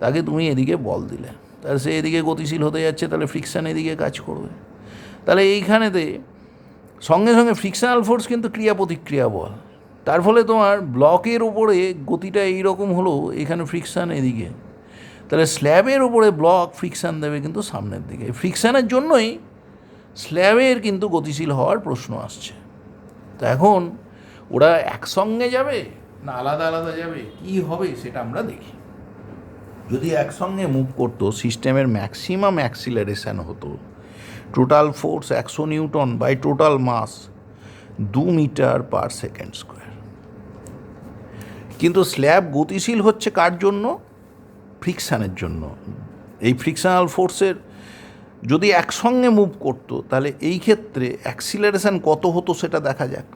তাকে তুমি এদিকে বল দিলে, তাহলে সে এদিকে গতিশীল হতে যাচ্ছে, তাহলে ফ্রিকশান এদিকে কাজ করবে। তাহলে এইখানেতে সঙ্গে সঙ্গে ফ্রিকশনাল ফোর্স কিন্তু ক্রিয়া প্রতিক্রিয়া বল, তার ফলে তোমার ব্লকের উপরে গতিটা এইরকম হলো, এখানে ফ্রিকশান এদিকে, তাহলে স্ল্যাবের উপরে ব্লক ফ্রিকশান দেবে কিন্তু সামনের দিকে। ফ্রিকশানের জন্যই স্ল্যাবের কিন্তু গতিশীল হওয়ার প্রশ্ন আসছে। তো এখন ওরা একসঙ্গে যাবে না আলাদা আলাদা যাবে, কি হবে সেটা আমরা দেখি। যদি একসঙ্গে মুভ করতো, সিস্টেমের ম্যাক্সিমাম অ্যাক্সিলারেশন হতো total force 100 newton by total mass 2 metre per second square. কিন্তু স্ল্যাব গতিশীল হচ্ছে কার জন্য? ফ্রিকশানের জন্য। এই ফ্রিকশনাল ফোর্সের যদি একসঙ্গে মুভ করতো, তাহলে এই ক্ষেত্রে অ্যাক্সিলারেশন কত হতো সেটা দেখা যাক।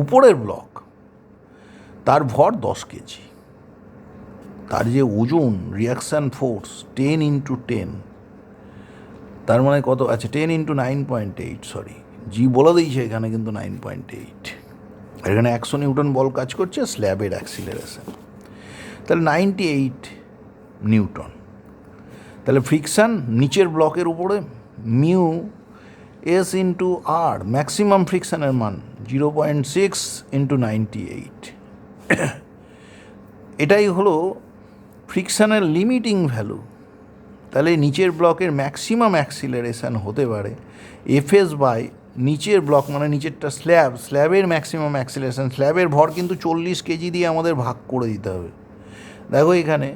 উপরের ব্লক, তার ভর 10 কেজি, তার যে ওজন রিয়াকশান ফোর্স 10 × 10, তার মানে কত আছে? 10 × 9.8, সরি জি বলে দিয়েছে এখানে, কিন্তু 9.8। এখানে 100 নিউটন বল কাজ করছে, স্ল্যাবের অ্যাক্সিলারেশন তাহলে 98 নিউটন। তাহলে ফ্রিকশান নিচের ব্লকের উপরে মিউ এস ইন্টু আর, ম্যাক্সিমাম ফ্রিকশানের মান 0.6 × 98। এটাই হলো ফ্রিকশানের লিমিটিং ভ্যালু। তাহলে নিচের ব্লকের ম্যাক্সিমাম অ্যাক্সিলারেশন হতে পারে এফএস বাই নিচের ব্লক, মানে নিচেরটা স্ল্যাবের ম্যাক্সিমাম অ্যাক্সিলারেশন। স্ল্যাবের ভর কিন্তু 40 কেজি দিয়ে আমাদের ভাগ করে দিতে হবে। দেখো এখানে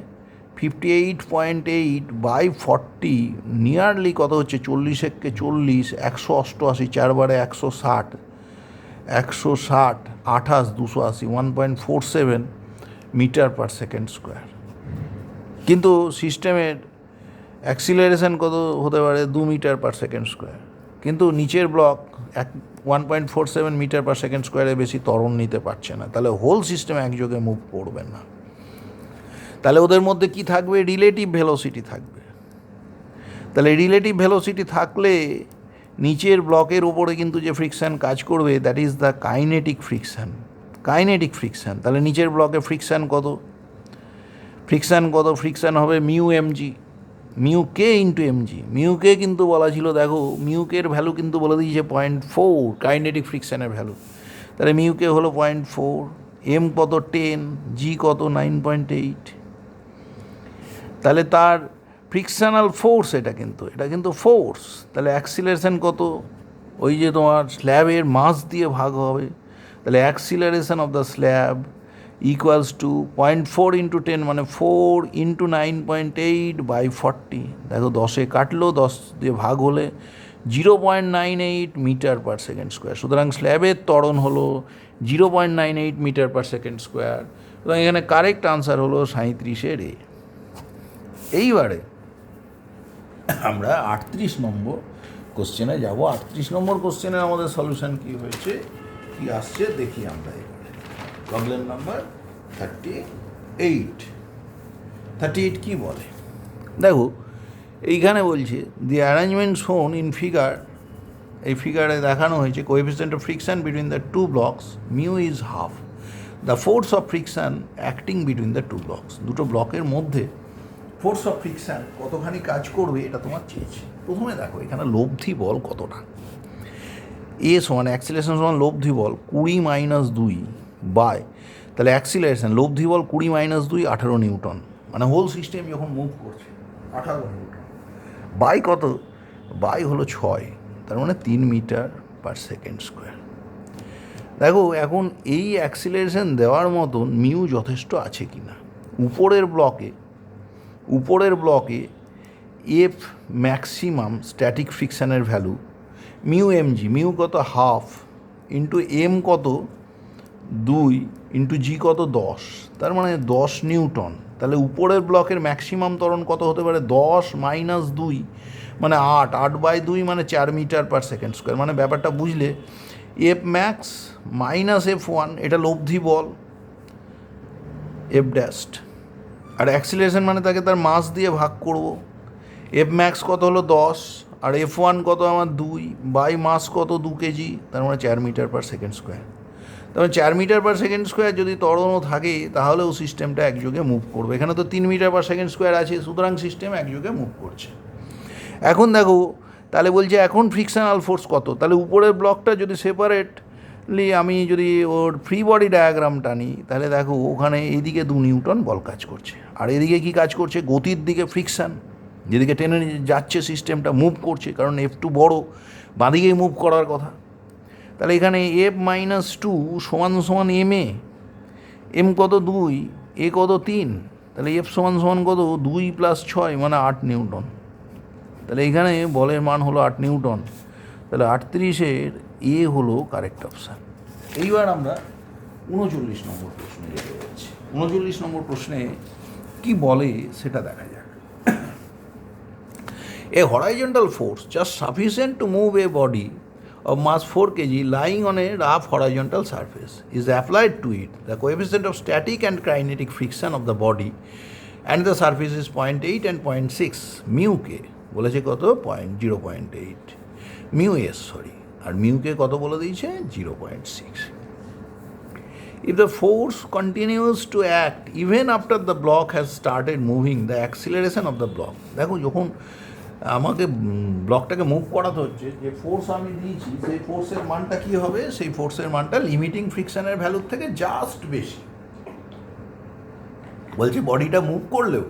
58.8 বাই 40 নিয়ারলি কত হচ্ছে? 40 একে 40, 188, 4 বারে 160, 160, 28, 280, 1.47 মিটার পার সেকেন্ড স্কোয়ার। কিন্তু সিস্টেমের অ্যাক্সিলারেশন কত হতে পারে? 2 মিটার পার সেকেন্ড স্কোয়ার। কিন্তু নিচের ব্লক 1.47 মিটার পার সেকেন্ড স্কোয়ারে বেশি ত্বরণ নিতে পারছে না, তাহলে হোল সিস্টেম একযোগে মুভ করবে না। তাহলে ওদের মধ্যে কি থাকবে? রিলেটিভ ভেলোসিটি থাকবে। তাহলে রিলেটিভ ভেলোসিটি থাকলে নিচের ব্লকের উপরে কিন্তু যে ফ্রিকশান কাজ করবে, that is the kinetic friction. তাহলে নিচের ব্লকে ফ্রিকশান কত? ফ্রিকশান হবে মিউ এমজি, মিউ কে ইন্টু এমজি। মিউ কে কিন্তু বলা ছিল, দেখো মিউ কের ভ্যালু কিন্তু বলে দিয়েছে 0.4 কাইনেটিক ফ্রিকশানের ভ্যালু। তাহলে মিউ কে হলো 0.4, এম কত? 10, জি কত? 9.8। তাহলে তার ফ্রিকশনাল ফোর্স, এটা কিন্তু ফোর্স। তাহলে অ্যাক্সিলারেশন কত? ওই যে তোমার স্ল্যাবের মাস দিয়ে ভাগ হবে, তাহলে acceleration of the slab equals to 0.4 × 10, মানে 4 × 9.8 বাই 40। দেখো 10-এ কাটলো, 10 দিয়ে ভাগ হলে 0.98 মিটার পার সেকেন্ড স্কোয়ার। সুতরাং স্ল্যাবের ত্বরণ হলো 0.98 মিটার পার সেকেন্ড স্কোয়ার। সুতরাং এখানে কারেক্ট আনসার হলো 37-এর। এইবারে আমরা 38 নম্বর কোশ্চেনে যাব। 38 নম্বর কোশ্চেনে আমাদের সলিউশন কী হয়েছে, কী আসছে দেখি আমরা এবারে। প্রবলেম নাম্বার 38 কী বলে দেখো, এইখানে বলছে the arrangement shown in figure, এই ফিগারে দেখানো হয়েছে coefficient of friction between the two blocks mu is half, the force of friction acting between the two blocks, দুটো ব্লকের মধ্যে ফোর্স অফ ফ্রিকশন কতখানি কাজ করবে এটা তোমার চেয়েছে। প্রথমে দেখো এখানে লব্ধি বল কতটা, এ সমান অ্যাক্সিলারেশন সমান লব্ধি বল 20 - 2 বাই, তাহলে অ্যাক্সিলারেশন লব্ধি বল 20 - 2 18 নিউটন, মানে হোল সিস্টেম যখন মুভ করছে 18 নিউটন, বাই কত, বাই হলো 6, তার মানে 3 মিটার/সেকেন্ড স্কোয়ার। দেখো এখন এই অ্যাক্সিলারেশন দেওয়ার মতন মিউ যথেষ্ট আছে কি না। উপরের ব্লকে এফ ম্যাক্সিমাম স্ট্যাটিক ফ্রিকশানের ভ্যালু মিউ এমজি, মিউ কত 1/2 ইন্টু এম কত 2 ইন্টু জি কত 10, তার মানে 10 নিউটন। তাহলে উপরের ব্লকের ম্যাক্সিমাম ত্বরণ কত হতে পারে, 10 - 2 মানে 8/2 মানে 4 মিটার/সেকেন্ড স্কোয়ার, মানে ব্যাপারটা বুঝলে। এফ ম্যাক্স মাইনাস F1 এটা লব্ধি বল এফ ড্যাস্ট, আর অ্যাক্সিলারেশন মানে তাকে তার মাস দিয়ে ভাগ করব। এফ ম্যাক্স কত হলো 10 আর F1 কত আমার 2 বাই মাস কত 2 কেজি, তার মানে 4 মিটার/সেকেন্ড স্কোয়ার। তবে 4 মিটার/সেকেন্ড স্কোয়ার যদি ত্বরণও থাকে তাহলেও সিস্টেমটা একযোগে মুভ করবে। এখানে তো 3 মিটার/সেকেন্ড স্কোয়ার আছে, সুতরাং সিস্টেম একযোগে মুভ করছে। এখন দেখো তাহলে বলছে এখন ফ্রিকশনাল ফোর্স কত, তাহলে উপরের ব্লকটা যদি সেপারেটলি আমি যদি ওর ফ্রি বডি ডায়াগ্রামটা নিই, তাহলে দেখো ওখানে এইদিকে 2 নিউটন বল কাজ করছে, আর এদিকে কি কাজ করছে, গতির দিকে ফ্রিকশান, যেদিকে টেনে যাচ্ছে সিস্টেমটা মুভ করছে, কারণ F2 বড়, বাঁদিকেই মুভ করার কথা। তাহলে এখানে F - 2 সমান সমান এম কত 2, এ কত 3, তাহলে F সমান সমান কত 2 + 6 মানে 8 নিউটন। তাহলে এখানে বলের মান হলো 8 নিউটন, তাহলে 38-এর এ হলো কারেক্ট অপশান। এইবার আমরা 39 নম্বর প্রশ্নে যেতে যাচ্ছি। 39 নম্বর প্রশ্নে কি বলে সেটা দেখা যাক। A horizontal force just sufficient to move a body of mass 4 kg lying on a rough horizontal surface is applied to it. The coefficient of static and kinetic friction of the body and the surface is 0.8 and 0.6 mu k, বলেছে কত 0.8 mu S, আর mu কে কত বলে দিয়েছে 0.6. If the force continues to act even after the block has started moving, the acceleration of the block, দেখো যখন আমাকে ব্লকটাকে move করাতে হচ্ছে, যে ফোর্স আমি দিয়েছি সেই ফোর্সের মানটা কী হবে, সেই ফোর্সের মানটা লিমিটিং ফ্রিকশানের ভ্যালুর থেকে জাস্ট বেশি। বলছে বডিটা মুভ করলেও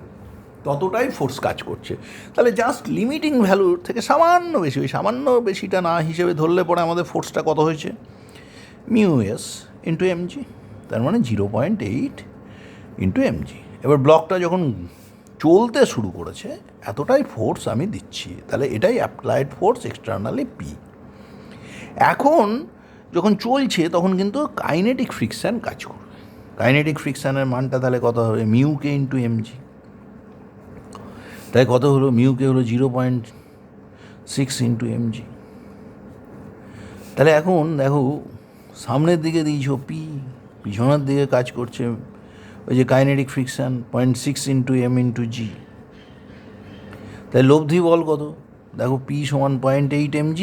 ততটাই ফোর্স কাজ করছে, তাহলে জাস্ট লিমিটিং ভ্যালুর থেকে সামান্য বেশি, ওই সামান্য বেশিটা না হিসেবে ধরলে পরে আমাদের ফোর্সটা কত হয়েছে মিউ এস ইন্টু এমজি, তার মানে 0.8 ইন্টু এমজি। এবার ব্লকটা যখন চলতে শুরু করেছে এতটাই ফোর্স আমি দিচ্ছি, তাহলে এটাই অ্যাপ্লাইড ফোর্স এক্সটার্নালি পি। এখন যখন চলছে তখন কিন্তু কাইনেটিক ফ্রিকশান কাজ করবে, কাইনেটিক ফ্রিকশানের মানটা তাহলে কত হবে মিউ কে ইন্টু এমজি, তাই কত হলো মিউ কে হলো 0.6 ইন্টু এমজি। তাহলে এখন দেখো সামনের দিকে দিয়েছ পি, পিছনের দিকে কাজ করছে ওই যে kinetic friction 0.6 into M into G. তাই লব্ধি বল কত, দেখো পি সমান 0.8 mg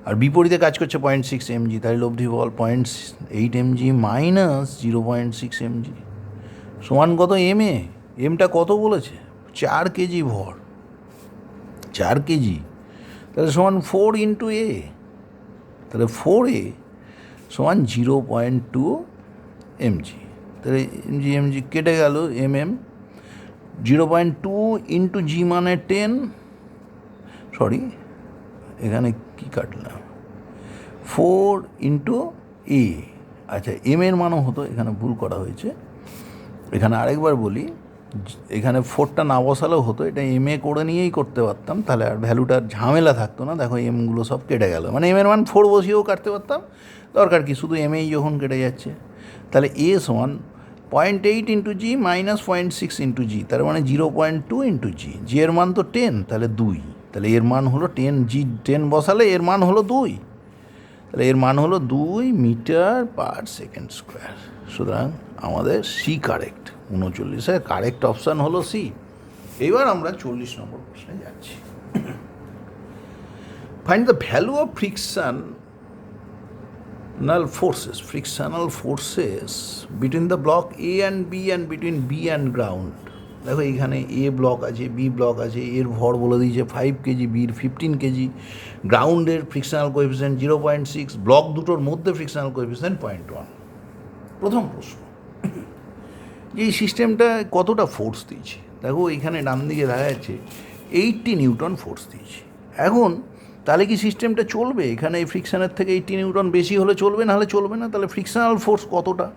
আর বিপরীতে কাজ করছে 0.6 mg, তাই লব্ধি বল 0.8 mg মাইনাস 0.6 mg সমান কত এম এ, এমটা কত বলেছে 4 কেজি ভর, 4 কেজি, তাহলে সমান 4 ইন্টু এ, তাহলে 4a সমান 0.2 mg, তাহলে mg কেটে গেল mm, 0.2 ইন্টু জি মানে 10, এখানে কি কাটলাম 4 ইন্টু এ, আচ্ছা এম এর মানও হতো, এখানে ভুল করা হয়েছে, এখানে আরেকবার বলি, এখানে 4টা না বসালেও হতো, এটা এম এ করে নিয়েই করতে পারতাম, তাহলে আর ভ্যালুটার ঝামেলা থাকতো না। দেখো এমগুলো সব কেটে গেল, মানে এম এর মান 4 বসিয়েও কাটতে পারতাম, দরকার কি শুধু এম এই যখন কেটে যাচ্ছে। তাহলে এ সমান 0.8 ইন্টু জি মাইনাস 0.6 ইন্টু জি, তার মানে 0.2 ইন্টু জি, জি এর মান তো 10, তাহলে 2, তাহলে এর মান হলো 10, জি 10 বসালে এর মান হলো 2, তাহলে এর মান হলো 2 মিটার/সেকেন্ড স্কোয়ার। সুতরাং আমাদের সি কারেক্ট, 39 কারেক্ট অপশান হলো সি। এবার আমরা 40 নম্বর প্রশ্নে যাচ্ছি। Find the value of frictional forces between the block A and B and between B and ground. দেখো এইখানে এ ব্লক আছে, বি ব্লক আছে, এর ভর বলে দিয়েছে 5 কেজি, বির 15 কেজি, গ্রাউন্ডের ফ্রিকশনাল কোএফিসিয়েন্ট 0.6, ব্লক দুটোর মধ্যে ফ্রিকশনাল কোএফিসিয়েন্ট 0.1। প্রথম প্রশ্ন, যে এই সিস্টেমটা কতটা ফোর্স দিয়েছে? দেখো এইখানে ডান দিকে দেখা যাচ্ছে 80 নিউটন ফোর্স দিয়েছে। এখন তাহলে কি সিস্টেমটা চলবে? এখানে এই ফ্রিকশানের থেকে 80 নিউটন বেশি হলে চলবে, নাহলে চলবে না। তাহলে ফ্রিকশনাল ফোর্স কতটা?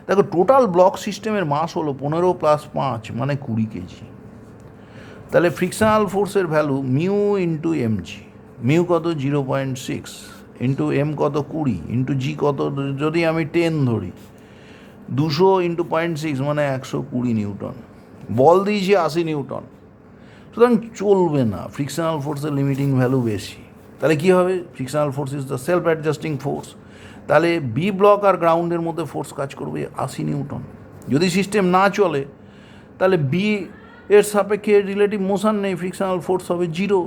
দেখো টোটাল ব্লক সিস্টেমের মাস হলো 15 + 5 মানে 20 কেজি। তাহলে ফ্রিকশনাল ফোর্সের value mu into MG, mu কত 0.6, ইন্টু এম কত 20, ইন্টু জি কত, যদি আমি 10 ধরি, 200 ইন্টু 0.6 মানে 120 নিউটন। বল দিয়েছি 80 নিউটন। সুতরাং চলবে না, ফ্রিকশনাল ফোর্সের লিমিটিং ভ্যালু বেশি। তাহলে কী হবে? Frictional force is the self adjusting force. তাহলে বি ব্লক আর গ্রাউন্ডের মধ্যে ফোর্স কাজ করবে 80 নিউটন। যদি সিস্টেম না চলে তাহলে বি এর সাপেক্ষে রিলেটিভ মোশন নেই, ফ্রিকশনাল ফোর্স হবে 0।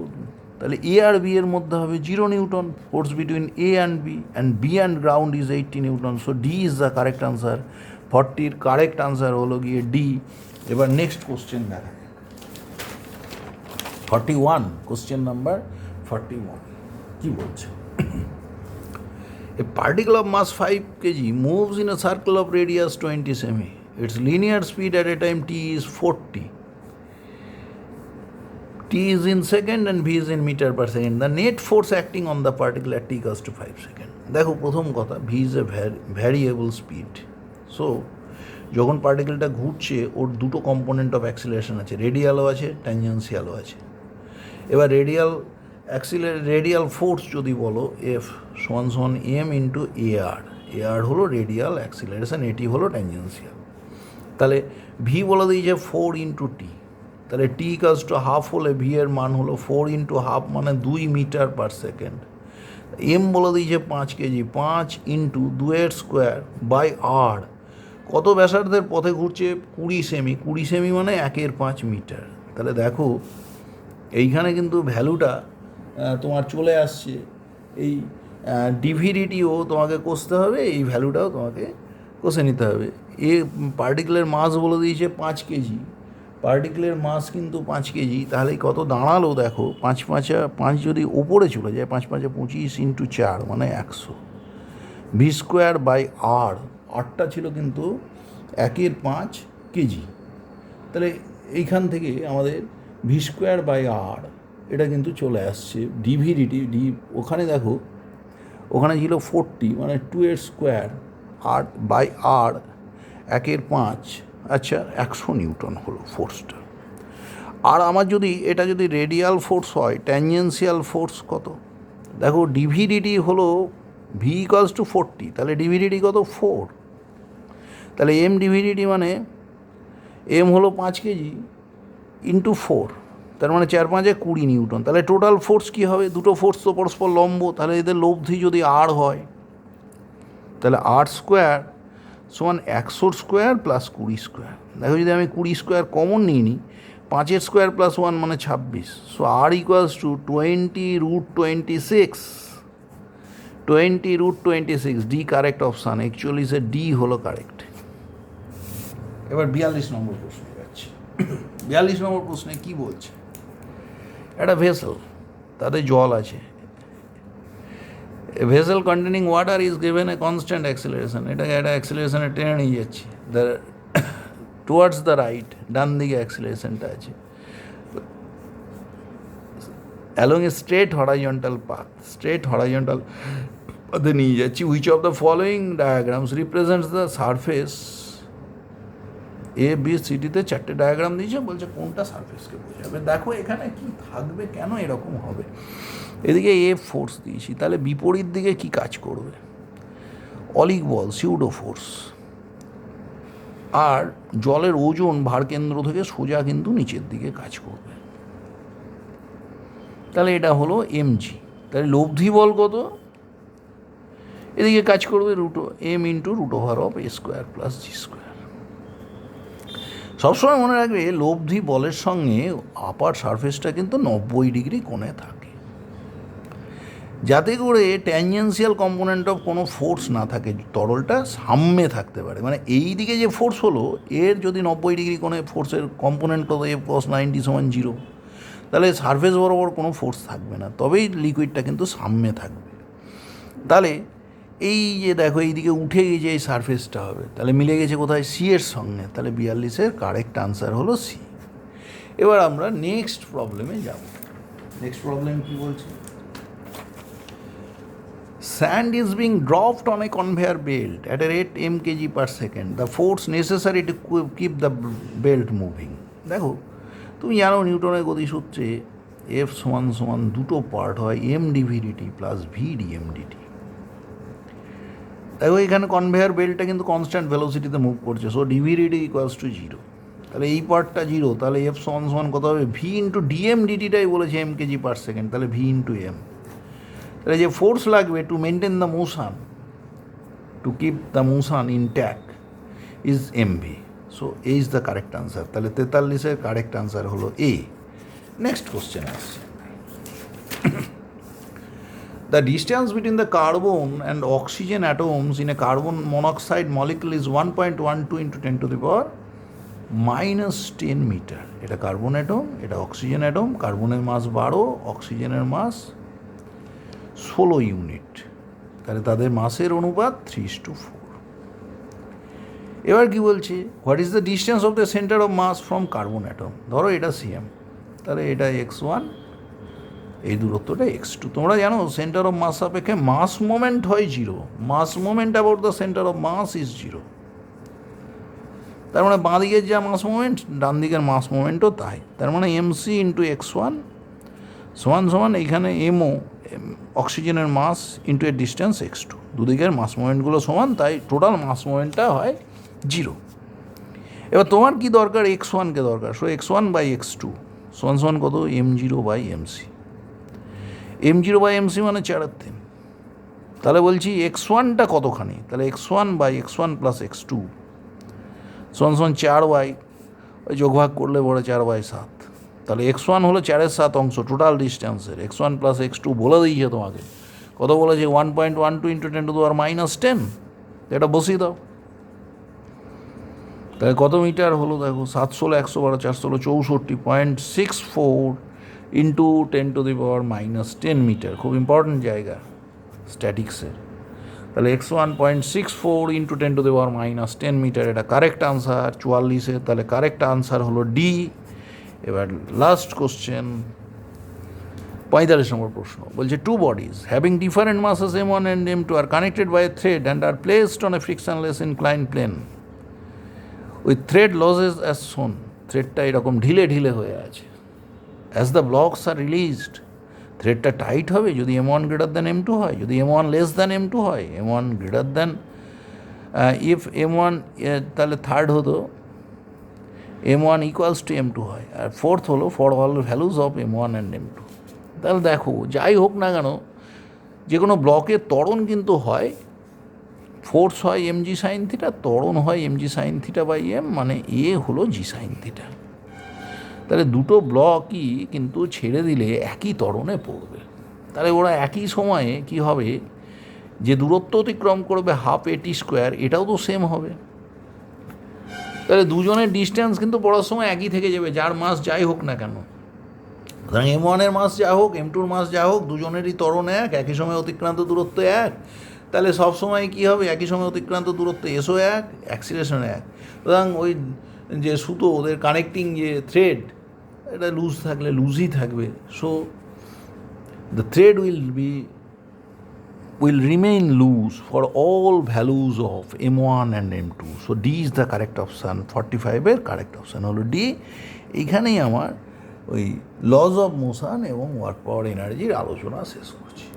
তাহলে এ আর বি এর মধ্যে হবে 0 newton force between A and B and ground is 80 newton. So D is the correct answer. 40-র কারেক্ট আনসার হলো গিয়ে ডি। এবার নেক্সট কোশ্চেন দেখা, 41, কোশ্চেন নাম্বার 41 কি বলছে? A particle of mass 5 kg moves in a circle of radius 20 semi. Its linear speed at a time t is 40. T is in second and v is in meter per second. The net force acting on the particle at t equals to 5 seconds. দেখো প্রথম কথা, v is a variable speed. So যখন পার্টিকেলটা ঘুরছে ওর দুটো component of acceleration আছে, রেডিয়ালও আছে, ট্যানজেন্সিয়ালও আছে। এবার রেডিয়াল ফোর্স যদি বলো এফ সমান এম ইন্টু এআর হলো রেডিয়াল অ্যাক্সিলারেশন, এটি হলো ট্যানজেন্সিয়াল। তাহলে ভি বলে দিয়েছে 4 ইন্টু টি। তাহলে টি ইকুয়ালস টু হাফ হলে ভি এর মান হলো 4 ইন্টু হাফ মানে 2 মিটার পার সেকেন্ড। এম বলে দিয়েছে 5 কেজি, 5 ইন্টু 2 স্কোয়ার বাই আর। কত ব্যাসার্ধের পথে ঘুরছে? 20 সেমি। 20 সেমি মানে 1/5 মিটার। তাহলে দেখো এইখানে কিন্তু ভ্যালুটা তোমার চলে আসছে। এই ডিভিডিটিও তোমাকে কষতে হবে, এই ভ্যালুটাও তোমাকে কষে নিতে হবে। এ পার্টিকেলের মাস বলে দিয়েছে 5 কেজি, পার্টিকেলের মাস কিন্তু 5 কেজি। তাহলে কত দাঁড়ালো দেখো, 5 যদি ওপরে চলে যায়, 5 5 25 ইন্টু 4 মানে 100। ভি স্কোয়ার বাই আর, আরটা ছিল কিন্তু 1/5 কেজি। তাহলে এইখান থেকে আমাদের ভি স্কোয়ার বাই আর এটা কিন্তু চলে আসছে ডি। ওখানে দেখো ওখানে ছিল 40 মানে 2 স্কোয়ার আর বাই আর 1/5, আচ্ছা 100 নিউটন হলো ফোর্সটা। আর আমার যদি এটা যদি রেডিয়াল ফোর্স হয়, ট্যানজেন্সিয়াল ফোর্স কত? দেখো ডিভিডিটি হলো ভি ইকুয়ালস টু 40, তাহলে ডিভিডিটি কত? 4। তাহলে এম ডিভিডিটি মানে এম হলো 5 কেজি ইন্টু 4, তার মানে 4 5 20 নিউটন। তাহলে টোটাল ফোর্স কী হবে? দুটো ফোর্স তো পরস্পর লম্ব, তাহলে এদের লব্ধি যদি আর হয় তাহলে আর স্কোয়ার সমান 100 স্কোয়ার প্লাস 20 স্কোয়ার। দেখো যদি আমি 20 স্কোয়ার কমন নিই 5 স্কোয়ার প্লাস 1 মানে 26। So R equals to 20√26, 20√26। D correct option, actually say D হলো কারেক্ট। এবার 42 নম্বর প্রশ্নে যাচ্ছে। 42 নম্বর প্রশ্নে কী বলছে? একটা ভেসেল, তাতে জল আছে। A vessel containing water is given a constant acceleration. এটাকে একটা অ্যাক্সিলারেশনে টেনে নিয়ে যাচ্ছি টুয়ার্ডস দ্য রাইট, ডান দিকে অ্যাক্সিলারেশনটা আছে, অ্যালং এ স্ট্রেট হরাইজন্টাল পাথে নিয়ে যাচ্ছি। Which of the following diagrams represents the surface? A B সিটিতে 4টে ডায়াগ্রাম দিয়েছে, বলছে কোনটা সারফেসকে বোঝাবে। দেখো এখানে কি থাকবে, কেন এরকম হবে? এদিকে এ ফোর্স দিয়েছি, তাহলে বিপরীত দিকে কি কাজ করবে? অলিক বল, সিউডো ফোর্স। আর জলের ওজন ভারকেন্দ্র থেকে সোজা কিন্তু নিচের দিকে কাজ করবে। তাহলে এটা হলো এমজি। তাহলে লব্ধি বল কত? এদিকে কাজ করবে m ইন্টু √(a² + g²). সবসময় মনে রাখবে লব্ধি বলের সঙ্গে আপার সারফেসটা কিন্তু 90 ডিগ্রি কোণে থাকে, যাতে করে ট্যানজেন্সিয়াল কম্পোনেন্ট অফ কোনো ফোর্স না থাকে, তরলটা সাম্যে থাকতে পারে। মানে এই দিকে যে ফোর্স হলো এর যদি 90 ডিগ্রি কোণে ফোর্সের কম্পোনেন্ট কত f cos 90 = 0, তাহলে সারফেস বরাবর কোনো ফোর্স থাকবে না, তবেই লিকুইডটা কিন্তু সাম্যে থাকবে। তাহলে এই যে দেখো এইদিকে উঠে গিয়ে এই সারফেসটা হবে, তাহলে মিলে গেছে কোথায়? সি এর সঙ্গে, তাহলে 42-এর কারেক্ট আনসার হলো সি। এবার আমরা নেক্সট প্রবলেমে যাব। নেক্সট প্রবলেম কি বলছে? Sand is being dropped on a conveyor belt at a rate m kg/s. The force necessary to keep the belt moving. দেখো তুমি জানো নিউটনের গতিসূত্রে F = দুটো পার্ট হয় m dv/dt plus v dm/dt। দেখো এখানে কনভেয়ার বেল্টটা কিন্তু কনস্ট্যান্ট ভেলোসিটিতে মুভ করছে, সো dv/dt = 0। তাহলে এই পার্টটা 0, তাহলে F = কত হবে? v ইন্টু dm/dtটাই বলেছে m kg/s, তাহলে v ইন্টু m। তাহলে যে ফোর্স লাগবে to maintain the motion, to keep the motion intact is mv। So A is the correct answer. তাহলে 43-এর কারেক্ট আনসার হলো এ। নেক্সট কোশ্চেন আসছে। The distance between the carbon and oxygen atoms in a carbon monoxide molecule is 1.12 × 10⁻⁻10 metre. এটা carbon atom, এটা oxygen atom. কার্বনের mass 12, অক্সিজেনের মাস 16 unit. তাহলে তাদের মাসের অনুপাত 3:4। এবার কি বলছে? What is the distance of the centre of mass from carbon atom? ধরো এটা সিএম, তাহলে এটা x1, এই দূরত্বটা x2। তোমরা জানো সেন্টার অফ মাস সাপেক্ষে মাস মোমেন্ট হয় 0। Mass moment about the centre of mass is 0। তার মানে বাঁ দিকের যা মাস মোমেন্ট, ডান দিকের মাস মোমেন্টও তাই। তার মানে mc ইন্টু x1 সমান এইখানে mও অক্সিজেনের মাস ইন্টু এর ডিস্টেন্স x2, দুদিকের মাস মোমেন্টগুলো সমান, তাই টোটাল মাস মোমেন্টটা হয় 0। এবার তোমার কি দরকার? x1কে দরকার। সো x1/x2 সমান কত? m0/mc। m0/mc মানে 4/3। তাহলে বলছি x1টা কতখানি? তাহলে x1/x1 + x2 সমান 4/, ওই যোগভাগ করলে পড়ে 4/7। তাহলে x1 হলো 4/7 অংশ টোটাল ডিস্টেন্সের। x1 + x2 বলে দিয়েছে তোমাকে, কত বলেছে? 1.12 × 10⁻⁻10। এটা বসিয়ে দাও। তাহলে কত মিটার হলো? দেখো 7 × 112 4 × 64.64 ইন্টু 10⁻⁻10 মিটার। খুব ইম্পর্টেন্ট জায়গা স্ট্যাটিক্সের। তাহলে x1.64 ইন্টু 10⁻⁻10 মিটার, এটা কারেক্ট আনসার 44-এর। তাহলে কারেক্ট আনসার হলো ডি। এবার লাস্ট কোশ্চেন, 45 নম্বর প্রশ্ন বলছে, two bodies having different masses m1 and m2 are connected by a thread and are placed on a frictionless incline plane with thread loses as shown. থ্রেডটা এরকম ঢিলে ঢিলে হয়ে আছে। As the blocks are released, থ্রেডটা tight হবে যদি m1 > m2 হয়, যদি m1 < m2 হয়, m1 ইফ m1 তাহলে থার্ড হতো m1 = m2 হয়, আর ফোর্থ হলো for all values of m1 and m2। তাহলে দেখো যাই হোক না কেন, যে কোনো ব্লকের ত্বরণ কিন্তু হয়, ফোর্স হয় mg sin θ, ত্বরণ হয় mg sin θ/m, মানে এ হলো g sin θ। তাহলে দুটো ব্লকই কিন্তু ছেড়ে দিলে একই ত্বরণে পড়বে। তাহলে ওরা একই সময়ে কি হবে, যে দূরত্ব অতিক্রম করবে ½ at², এটাও তো সেম হবে। তাহলে দুজনের ডিস্টেন্স কিন্তু পড়ার সময় একই থেকে যাবে, যার মাস যাই হোক না কেন। সুতরাং m1-এর মাস যা হোক, m2-র মাস যা হোক, দুজনেরই ত্বরণ এক, একই সময় অতিক্রান্ত দূরত্ব এক। তাহলে সবসময় কী হবে? একই সময় অতিক্রান্ত দূরত্ব এসও এক, অ্যাক্সিলারেশন এক। সুতরাং ওই যে সুতো, ওদের কানেক্টিং যে থ্রেড, এটা লুজ থাকলে লুজই থাকবে। So the thread will remain loose for all values of m1 and m2. So D is the correct option. 45-এর কারেক্ট অপশান হলো ডি। এইখানেই আমার ওই লজ অফ মোশন এবং ওয়ার্ক পাওয়ার এনার্জির আলোচনা শেষ করছি।